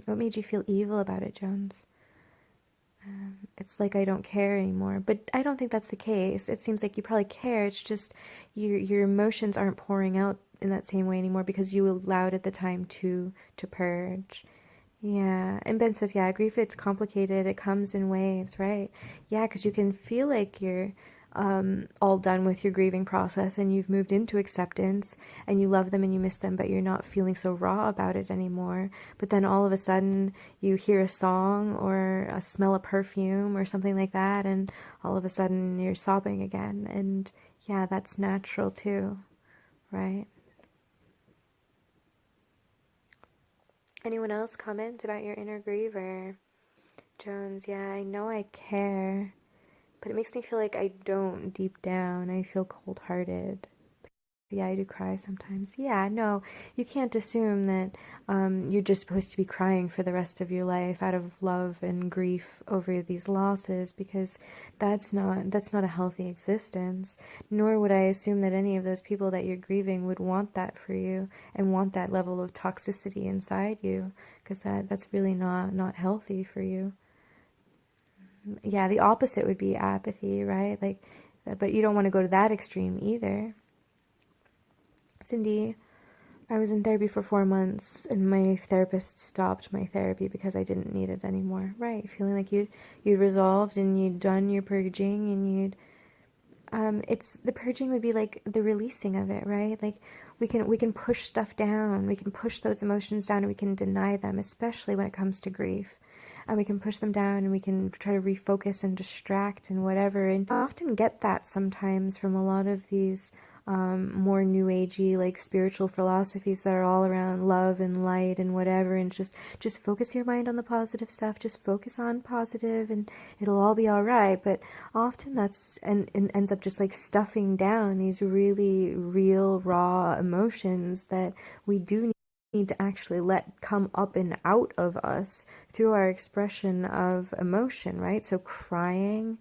What made you feel evil about it, Jones? It's like I don't care anymore. But I don't think that's the case. It seems like you probably care. It's just your emotions aren't pouring out in that same way anymore because you allowed at the time to purge. Yeah. And Ben says, yeah, grief, it's complicated. It comes in waves, right? Yeah, because you can feel like you're all done with your grieving process and you've moved into acceptance and you love them and you miss them, but you're not feeling so raw about it anymore. But then all of a sudden you hear a song or smell a perfume or something like that, and all of a sudden you're sobbing again. And yeah, that's natural too, right? Anyone else comment about your inner griever? Jones, yeah, I know I care, but it makes me feel like I don't deep down. I feel cold-hearted. Yeah, I do cry sometimes. Yeah, no, you can't assume that you're just supposed to be crying for the rest of your life out of love and grief over these losses, because that's not a healthy existence. Nor would I assume that any of those people that you're grieving would want that for you and want that level of toxicity inside you, because that's really not healthy for you. Yeah, the opposite would be apathy, right? Like, but you don't want to go to that extreme either. Cindy, I was in therapy for 4 months and my therapist stopped my therapy because I didn't need it anymore. Right, feeling like you'd resolved and you'd done your purging and it's the purging would be like the releasing of it, right? Like we can push stuff down, we can push those emotions down and we can deny them, especially when it comes to grief. And we can push them down and we can try to refocus and distract and whatever. And I often get that sometimes from a lot of these more new agey, like spiritual philosophies that are all around love and light and whatever, and just focus your mind on the positive stuff, just focus on positive and it'll all be all right. But often that's and ends up just like stuffing down these really real raw emotions that we do need to actually let come up and out of us through our expression of emotion, right? So crying,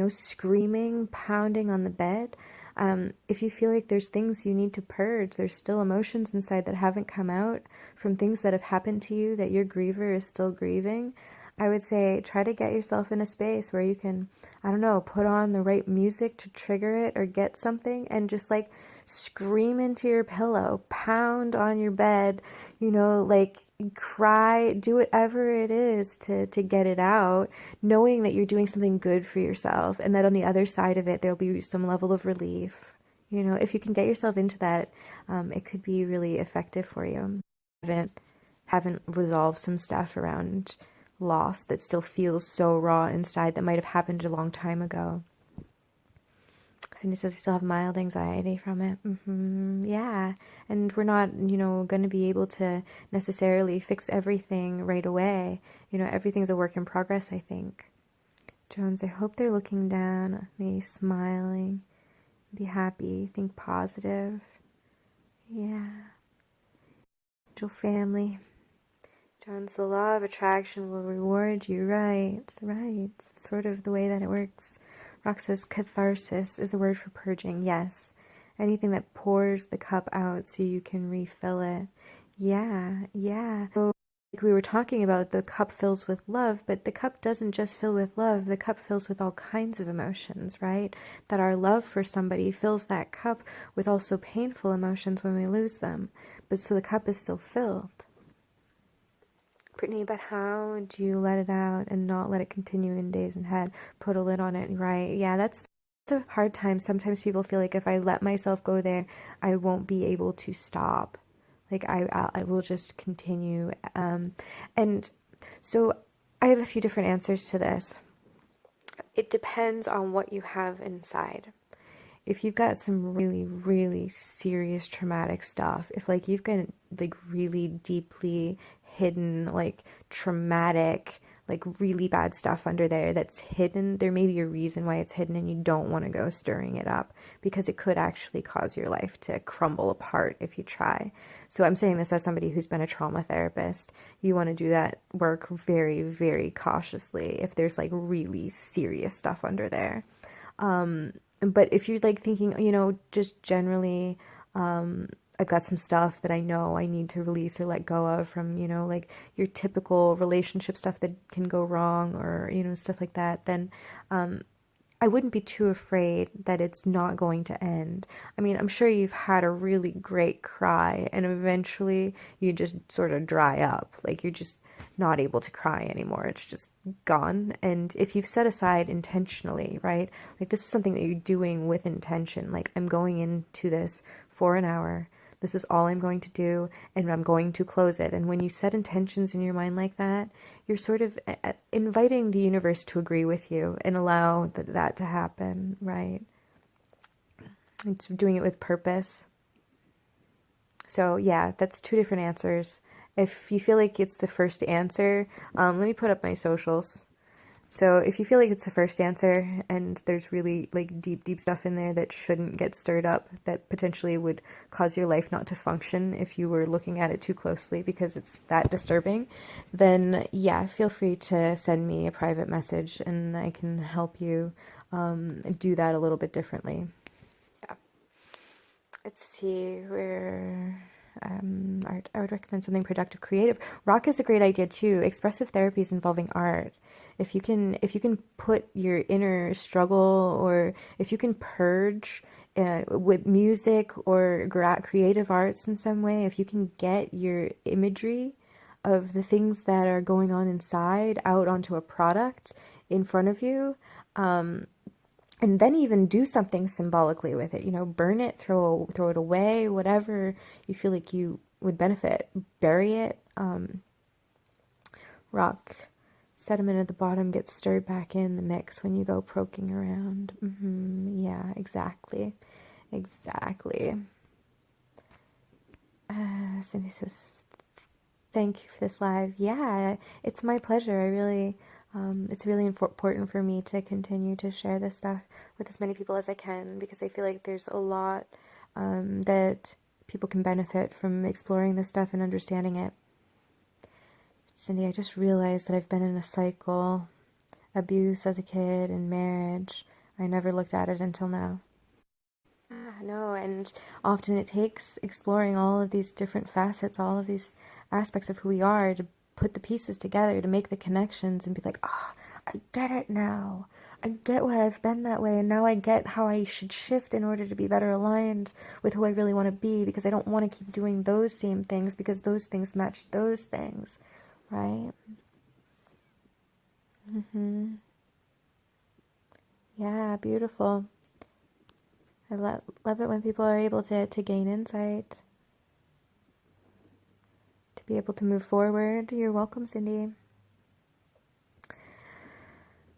screaming, pounding on the bed. If you feel like there's things you need to purge, there's still emotions inside that haven't come out from things that have happened to you that your griever is still grieving, I would say try to get yourself in a space where you can, I don't know, put on the right music to trigger it or get something and just like scream into your pillow, pound on your bed, like cry, do whatever it is to get it out, knowing that you're doing something good for yourself and that on the other side of it, there'll be some level of relief. If you can get yourself into that, it could be really effective for you. Haven't resolved some stuff around loss that still feels so raw inside that might have happened a long time ago. Cindy says you still have mild anxiety from it. Yeah, and we're not, going to be able to necessarily fix everything right away. Everything's a work in progress, I think. Jones, I hope they're looking down at me, smiling. Be happy, think positive. Yeah. Angel family. Jones, the law of attraction will reward you. Right. It's sort of the way that it works. Rock says catharsis is a word for purging. Yes. Anything that pours the cup out so you can refill it. Yeah. So, like we were talking about, the cup fills with love, but the cup doesn't just fill with love. The cup fills with all kinds of emotions, right? That our love for somebody fills that cup with also painful emotions when we lose them. But so the cup is still filled. Brittany, but how do you let it out and not let it continue in days ahead? Put a lid on it, right? Yeah, that's the hard time. Sometimes people feel like if I let myself go there, I won't be able to stop. Like I will just continue. And so I have a few different answers to this. It depends on what you have inside. If you've got some really, really serious traumatic stuff, if like you've got like really deeply hidden, like traumatic, like really bad stuff under there that's hidden, there may be a reason why it's hidden and you don't want to go stirring it up because it could actually cause your life to crumble apart if you try. So I'm saying this as somebody who's been a trauma therapist. You want to do that work very, very cautiously if there's like really serious stuff under there. But if you're like thinking, just generally, I've got some stuff that I know I need to release or let go of from, like your typical relationship stuff that can go wrong or, stuff like that, then I I wouldn't be too afraid that it's not going to end. I mean, I'm sure you've had a really great cry and eventually you just sort of dry up. Like you're just not able to cry anymore. It's just gone. And if you've set aside intentionally, right? Like this is something that you're doing with intention. Like I'm going into this for an hour. This is all I'm going to do, and I'm going to close it. And when you set intentions in your mind like that, you're sort of inviting the universe to agree with you and allow that to happen, right? It's doing it with purpose. So yeah, that's two different answers. If you feel like it's the first answer, let me put up my socials. So if you feel like it's the first answer and there's really like deep stuff in there that shouldn't get stirred up, that potentially would cause your life not to function if you were looking at it too closely because it's that disturbing, then yeah, feel free to send me a private message and I can help you do that a little bit differently. Yeah. Let's see where art. I would recommend something productive, creative. Rock is a great idea too. Expressive therapies involving art. If you can put your inner struggle, or if you can purge with music or creative arts in some way, if you can get your imagery of the things that are going on inside out onto a product in front of you, and then even do something symbolically with it, you know, burn it, throw it away, whatever you feel like you would benefit, bury it. Rock sediment at the bottom gets stirred back in the mix when you go poking around. Yeah, exactly. Cindy says, thank you for this live. Yeah, it's my pleasure. It's really important for me to continue to share this stuff with as many people as I can, because I feel like there's a lot that people can benefit from exploring this stuff and understanding it. Cindy, I just realized that I've been in a cycle, abuse as a kid and marriage. I never looked at it until now. No, and often it takes exploring all of these different facets, all of these aspects of who we are, to put the pieces together, to make the connections and be like, I get it now. I get why I've been that way, and now I get how I should shift in order to be better aligned with who I really want to be, because I don't want to keep doing those same things because those things match those things. Right? Yeah, beautiful. I love it when people are able to gain insight, to be able to move forward. You're welcome, Cindy.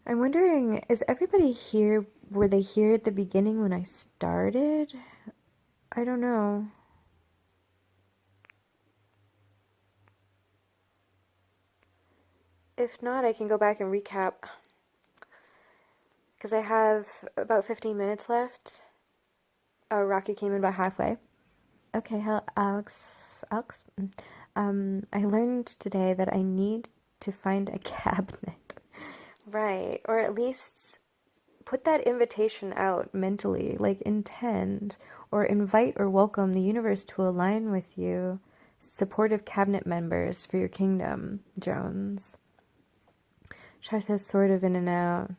I'm wondering, is everybody here? Were they here at the beginning when I started? I don't know. If not, I can go back and recap, because I have about 15 minutes left. Oh, Rocky came in about halfway. Okay, Alex. I learned today that I need to find a cabinet. Right, or at least put that invitation out mentally, like intend or invite or welcome the universe to align with you. Supportive cabinet members for your kingdom, Jones. Shasta says sort of in and out.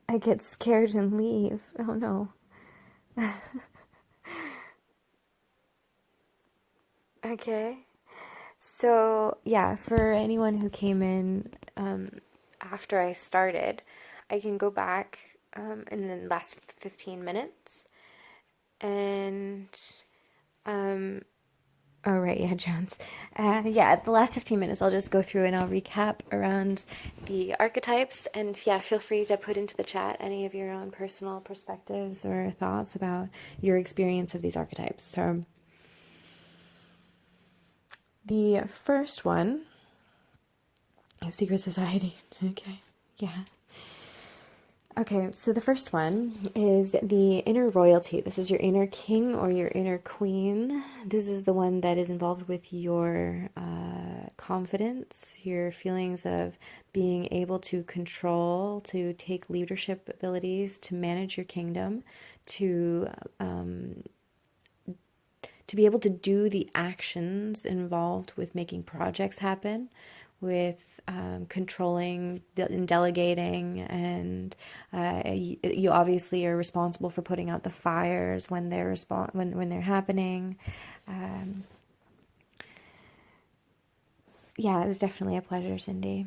I get scared and leave. Oh no. Okay. So, yeah, for anyone who came in after I started, I can go back in the last 15 minutes and oh, right, yeah, Jones. Yeah, the last 15 minutes, I'll just go through and I'll recap around the archetypes. And yeah, feel free to put into the chat any of your own personal perspectives or thoughts about your experience of these archetypes. So, the first one, Secret Society. Okay, yeah. Okay, so the first one is the inner royalty. This is your inner king or your inner queen. This is the one that is involved with your confidence, your feelings of being able to control, to take leadership abilities, to manage your kingdom, to be able to do the actions involved with making projects happen, with controlling and delegating, and you obviously are responsible for putting out the fires when when they're happening. Um, yeah, it was definitely a pleasure, Cindy.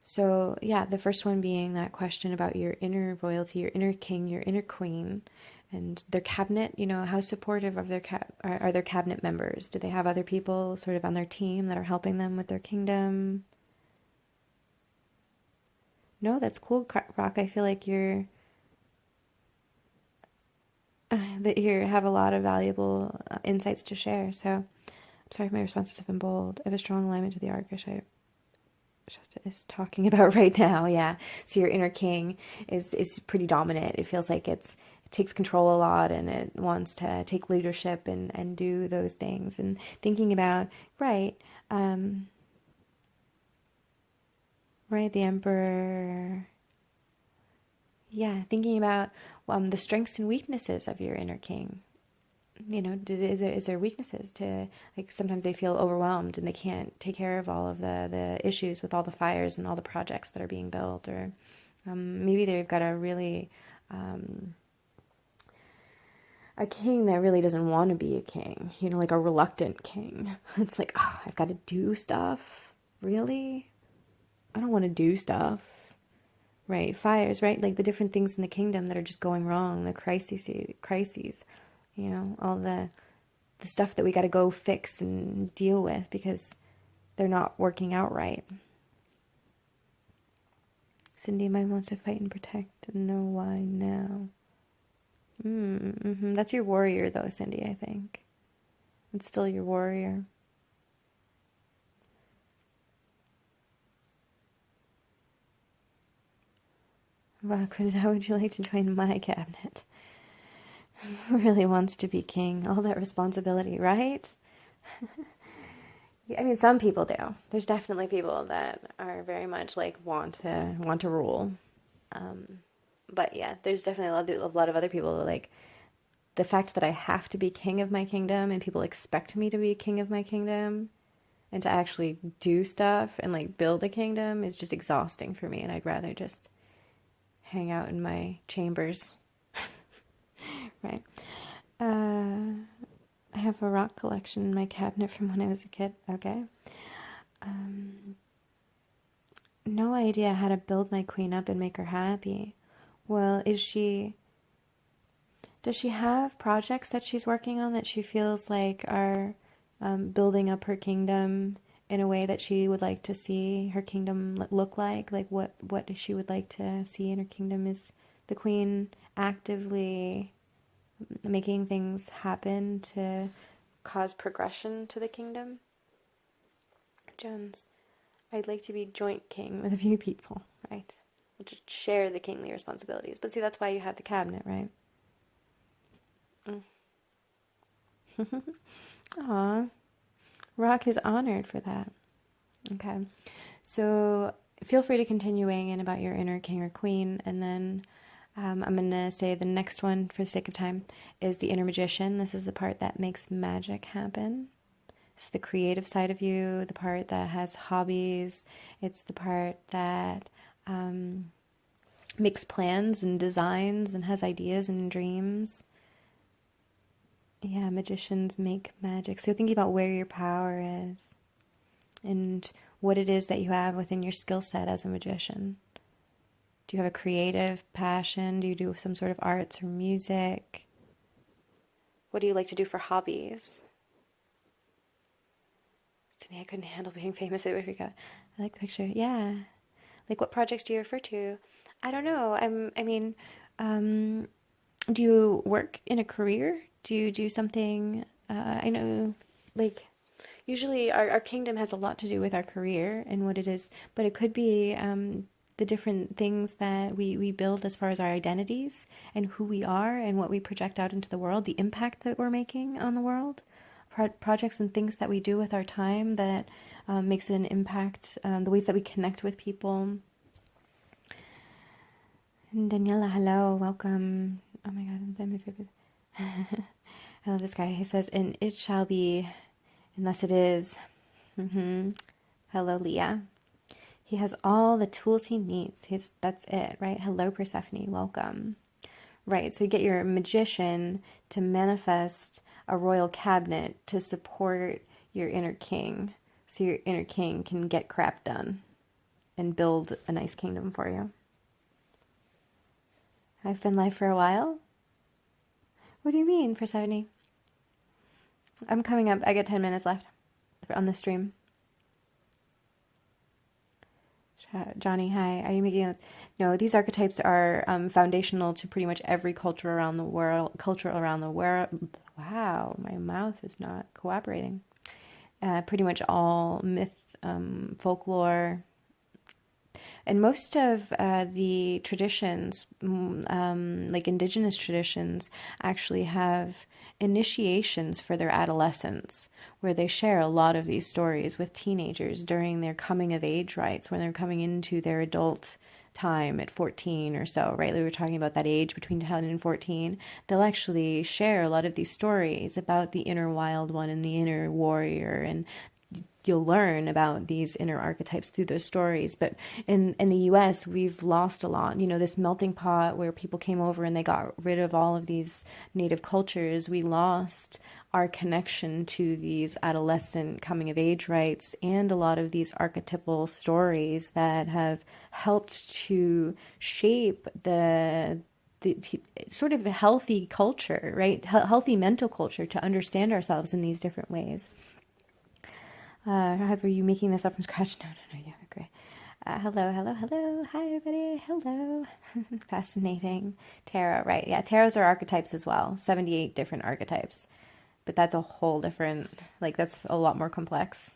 So yeah, the first one being that question about your inner royalty, your inner king, your inner queen, and their cabinet. How supportive of are their cabinet members? Do they have other people sort of on their team that are helping them with their kingdom? No, that's cool, Rock. I feel like that you have a lot of valuable insights to share. So I'm sorry if my responses have been bold. I have a strong alignment to the archetype Shasta is talking about right now. Yeah. So your inner king is pretty dominant. It feels like it takes control a lot, and it wants to take leadership and do those things. And thinking about, right, right, the emperor. Yeah, thinking about the strengths and weaknesses of your inner king. Is there weaknesses to, like, sometimes they feel overwhelmed and they can't take care of all of the issues with all the fires and all the projects that are being built, or maybe they've got um, a king that really doesn't want to be a king, like a reluctant king. It's like, oh, I've got to do stuff. Really? I don't want to do stuff. Right, fires, right? Like the different things in the kingdom that are just going wrong, the crises, all the stuff that we got to go fix and deal with because they're not working out right. Cindy might wants to fight and protect and know why now. That's your warrior, though, Cindy, I think. It's still your warrior. Rockwood, how would you like to join my cabinet? Who really wants to be king? All that responsibility, right? I mean, some people do. There's definitely people that are very much like want to rule. But yeah, there's definitely a lot of other people that, like, the fact that I have to be king of my kingdom and people expect me to be king of my kingdom and to actually do stuff and like build a kingdom is just exhausting for me, and I'd rather just hang out in my chambers. Right. I have a rock collection in my cabinet from when I was a kid. Okay. No idea how to build my queen up and make her happy. Well, does she have projects that she's working on that she feels like are building up her kingdom in a way that she would like to see her kingdom look like? Like what she would like to see in her kingdom? Is the queen actively making things happen to cause progression to the kingdom? Jones, I'd like to be joint king with a few people, right? Just share the kingly responsibilities. But see, that's why you have the cabinet, right? Aw, Rock is honored for that. Okay, so feel free to continue weighing in about your inner king or queen, and then I'm going to say the next one, for the sake of time, is the inner magician. This is the part that makes magic happen. It's the creative side of you, the part that has hobbies. It's the part that makes plans and designs and has ideas and dreams. Yeah, magicians make magic. So thinking about where your power is and what it is that you have within your skill set as a magician. Do you have a creative passion? Do you do some sort of arts or music? What do you like to do for hobbies? Sydney, I couldn't handle being famous. I forgot. I like the picture. Yeah. Like, what projects do you refer to? I don't know. Do you work in a career? Do you do something? I know, like, usually our kingdom has a lot to do with our career and what it is, but it could be the different things that we build as far as our identities and who we are and what we project out into the world, the impact that we're making on the world, projects and things that we do with our time that makes an impact, the ways that we connect with people. And Daniela, hello, welcome. Oh my God, my favorite. I love this guy. He says, and it shall be unless it is. Hello, Leah. He has all the tools he needs. That's it, right? Hello, Persephone. Welcome. Right, so you get your magician to manifest a royal cabinet to support your inner king, so your inner king can get crap done and build a nice kingdom for you. I've been live for a while? What do you mean, Persephone? I'm coming up. I get 10 minutes left on the stream. Johnny, hi. Are you making a... No, these archetypes are foundational to pretty much every culture around the world. Wow, my mouth is not cooperating. Pretty much all myth, folklore, and most of the traditions, like indigenous traditions, actually have initiations for their adolescents, where they share a lot of these stories with teenagers during their coming of age rites, when they're coming into their adult time at 14 or so, right? We were talking about that age between 10 and 14. They'll actually share a lot of these stories about the inner wild one and the inner warrior, and you'll learn about these inner archetypes through those stories. But in the US, we've lost a lot. You know, this melting pot where people came over and they got rid of all of these native cultures. We lost our connection to these adolescent coming of age rites and a lot of these archetypal stories that have helped to shape the sort of a healthy culture, right? Healthy mental culture to understand ourselves in these different ways. Are you making this up from scratch? No, yeah, great. Hello. Hi, everybody. Hello. Fascinating. Tarot, right. Yeah, tarots are archetypes as well. 78 different archetypes. But that's a whole different, like, that's a lot more complex.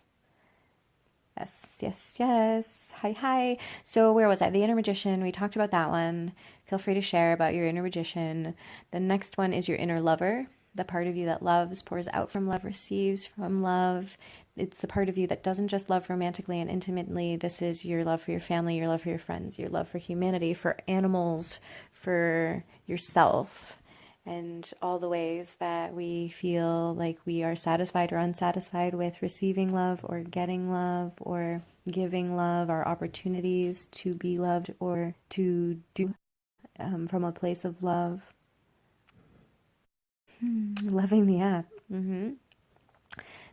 Yes. Hi. So where was I? The inner magician. We talked about that one. Feel free to share about your inner magician. The next one is your inner lover. The part of you that loves, pours out from love, receives from love. It's the part of you that doesn't just love romantically and intimately. This is your love for your family, your love for your friends, your love for humanity, for animals, for yourself, and all the ways that we feel like we are satisfied or unsatisfied with receiving love or getting love or giving love, our opportunities to be loved or to do from a place of love. Loving the app.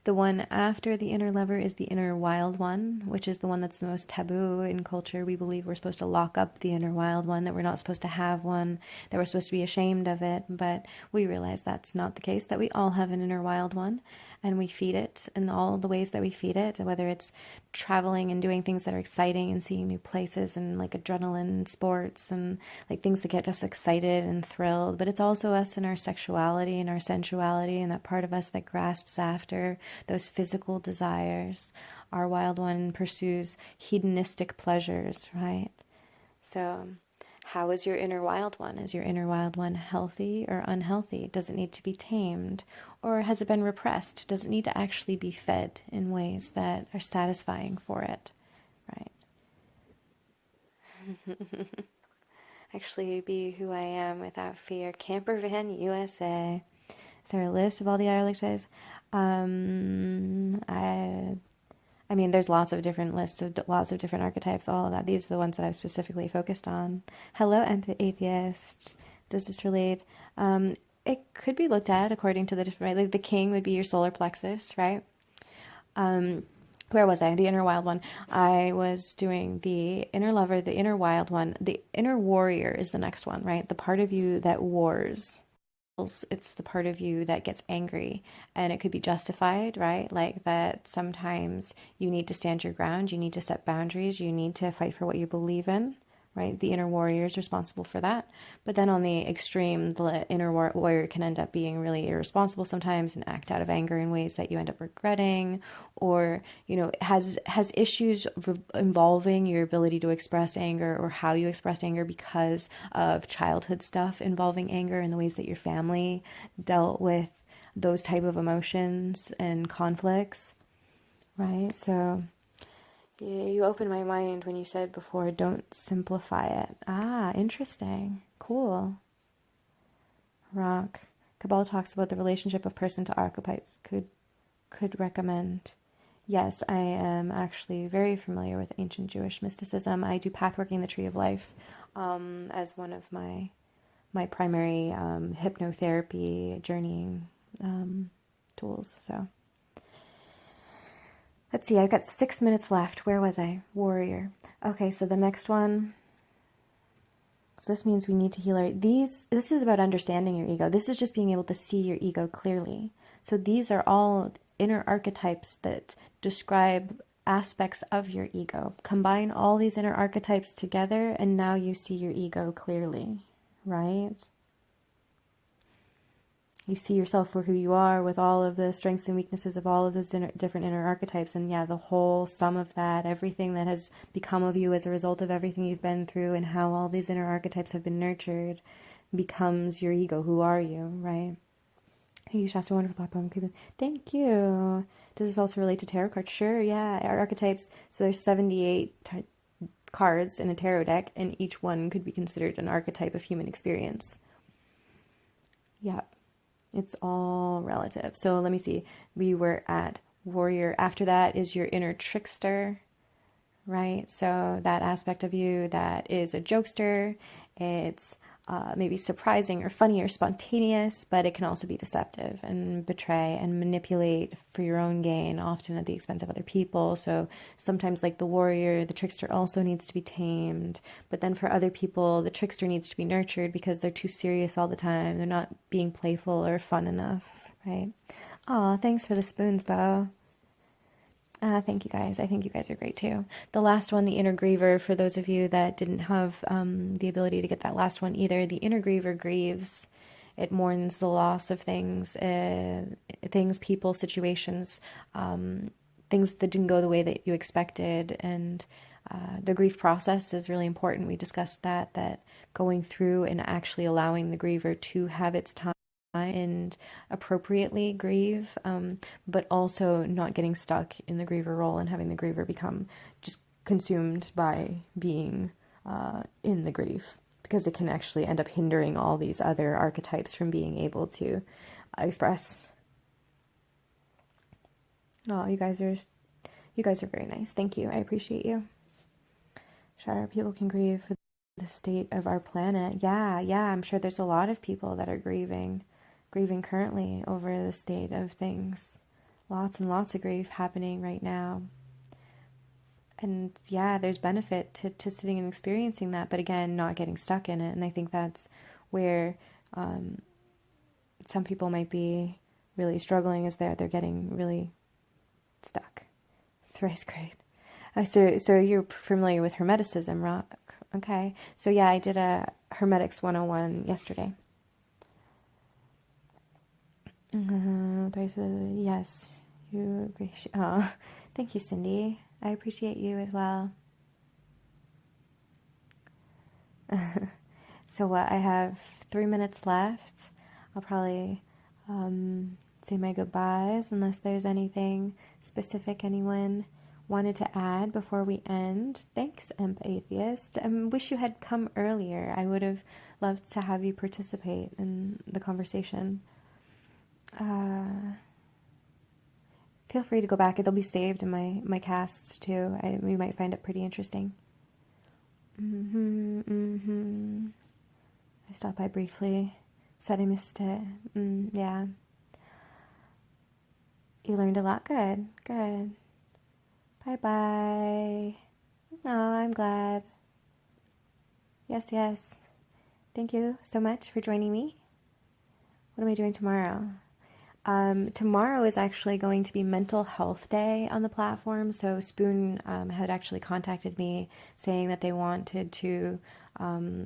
The one after the inner lover is the inner wild one, which is the one that's the most taboo in culture. We believe we're supposed to lock up the inner wild one, that we're not supposed to have one, that we're supposed to be ashamed of it. But we realize that's not the case, that we all have an inner wild one, and we feed it in all the ways that we feed it, whether it's traveling and doing things that are exciting and seeing new places and like adrenaline sports and like things that get us excited and thrilled. But it's also us and our sexuality and our sensuality and that part of us that grasps after those physical desires. Our wild one pursues hedonistic pleasures, right? So how is your inner wild one? Is your inner wild one healthy or unhealthy? Does it need to be tamed? Or has it been repressed? Does it need to actually be fed in ways that are satisfying for it, right? Actually be who I am without fear. Camper Van USA. Is there a list of all the archetypes? I mean, there's lots of different lists of lots of different archetypes, all of that. These are the ones that I've specifically focused on. Hello, atheist. Does this relate? It could be looked at according to the different, right? Like the king would be your solar plexus, right? Where was I? The inner wild one. I was doing the inner lover, the inner wild one. The inner warrior is the next one, right? The part of you that wars. It's the part of you that gets angry, and it could be justified, right? Like that sometimes you need to stand your ground, you need to set boundaries, you need to fight for what you believe in, right? The inner warrior is responsible for that. But then on the extreme, the inner warrior can end up being really irresponsible sometimes and act out of anger in ways that you end up regretting, or, you know, has issues involving your ability to express anger or how you express anger because of childhood stuff involving anger and the ways that your family dealt with those type of emotions and conflicts, right? So you opened my mind when you said before, don't simplify it. Ah, interesting. Cool. Rock. Kabbalah talks about the relationship of person to archetypes. Could recommend. Yes, I am actually very familiar with ancient Jewish mysticism. I do pathworking the Tree of Life as one of my primary hypnotherapy journeying tools. So let's see, I've got 6 minutes left. Where was I? Warrior. Okay, so the next one. So this means we need to heal this is about understanding your ego. This is just being able to see your ego clearly. So these are all inner archetypes that describe aspects of your ego. Combine all these inner archetypes together and now you see your ego clearly, right? You see yourself for who you are with all of the strengths and weaknesses of all of those different inner archetypes. And yeah, the whole sum of that, everything that has become of you as a result of everything you've been through and how all these inner archetypes have been nurtured becomes your ego. Who are you, right? Hey, Shasta, wonderful black poem. Thank you. Does this also relate to tarot cards? Sure, yeah. Our archetypes, so there's 78 cards in a tarot deck, and each one could be considered an archetype of human experience. Yeah. It's all relative. So let me see. We were at warrior. After that is your inner trickster, right? So that aspect of you that is a jokester. It's maybe surprising or funny or spontaneous, but it can also be deceptive and betray and manipulate for your own gain, often at the expense of other people. So sometimes, like the warrior, the trickster also needs to be tamed. But then for other people, the trickster needs to be nurtured because they're too serious all the time. They're not being playful or fun enough, right? Aw, thanks for the spoons, Bo. Thank you guys. I think you guys are great too. The last one, the inner griever, for those of you that didn't have the ability to get that last one either, the inner griever grieves. It mourns the loss of things, people, situations, things that didn't go the way that you expected. And the grief process is really important. We discussed that going through and actually allowing the griever to have its time and appropriately grieve, but also not getting stuck in the griever role and having the griever become just consumed by being in the grief, because it can actually end up hindering all these other archetypes from being able to express. Oh, you guys are very nice. Thank you. I appreciate you. Sure, people can grieve for the state of our planet. Yeah, I'm sure there's a lot of people that are grieving currently over the state of things. Lots and lots of grief happening right now. And yeah, there's benefit to sitting and experiencing that, but again, not getting stuck in it. And I think that's where some people might be really struggling, is they're getting really stuck. Thrice great. So you're familiar with Hermeticism, right? Okay. So yeah, I did a Hermetics 101 yesterday. Yes, you agree. Oh, thank you, Cindy. I appreciate you as well. So what? I have 3 minutes left. I'll probably say my goodbyes unless there's anything specific anyone wanted to add before we end. Thanks, Emp Atheist. I wish you had come earlier. I would have loved to have you participate in the conversation. Feel free to go back. It'll be saved in my casts too. We might find it pretty interesting. I stopped by briefly. Said I missed it. Yeah. You learned a lot. Good. Bye-bye. Oh, I'm glad. Yes. Thank you so much for joining me. What am I doing tomorrow? Tomorrow is actually going to be Mental Health Day on the platform. So Spoon had actually contacted me saying that they wanted to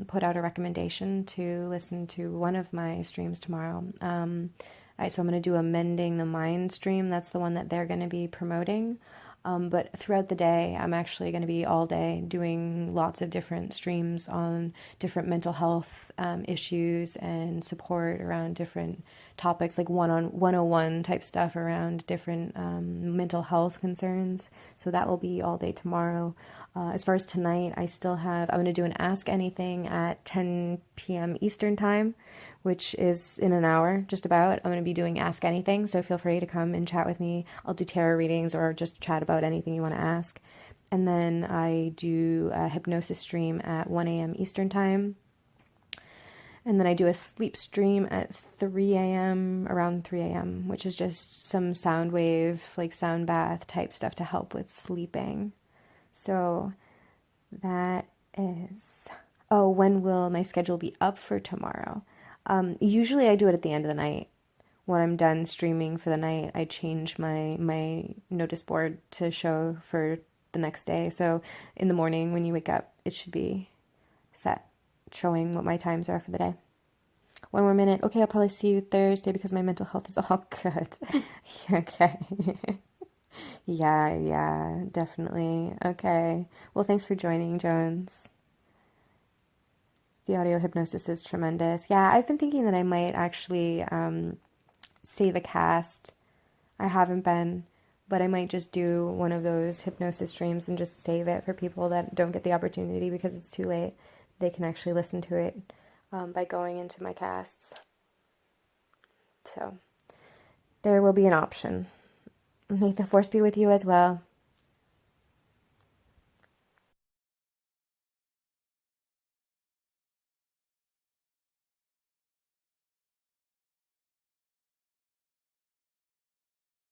put out a recommendation to listen to one of my streams tomorrow. So I'm going to do a Mending the Mind stream. That's the one that they're going to be promoting. But throughout the day, I'm actually going to be all day doing lots of different streams on different mental health issues and support around different topics like 101 type stuff around different mental health concerns. So that will be all day tomorrow. As far as tonight, I'm going to do an Ask Anything at 10 p.m. Eastern Time, which is in an hour, just about. I'm going to be doing Ask Anything, so feel free to come and chat with me. I'll do tarot readings or just chat about anything you want to ask. And then I do a hypnosis stream at 1 a.m. Eastern Time. And then I do a sleep stream at 3 a.m., around 3 a.m., which is just some sound wave, like sound bath type stuff to help with sleeping. So that is... Oh, when will my schedule be up for tomorrow? Usually I do it at the end of the night. When I'm done streaming for the night, I change my notice board to show for the next day. So in the morning when you wake up, it should be set, showing what my times are for the day. One more minute. Okay, I'll probably see you Thursday because my mental health is all good. Okay. Yeah, definitely. Okay. Well, thanks for joining, Jones. The audio hypnosis is tremendous. Yeah, I've been thinking that I might actually save a cast. I haven't been, but I might just do one of those hypnosis streams and just save it for people that don't get the opportunity because it's too late. They can actually listen to it by going into my casts. So there will be an option. May the force be with you as well.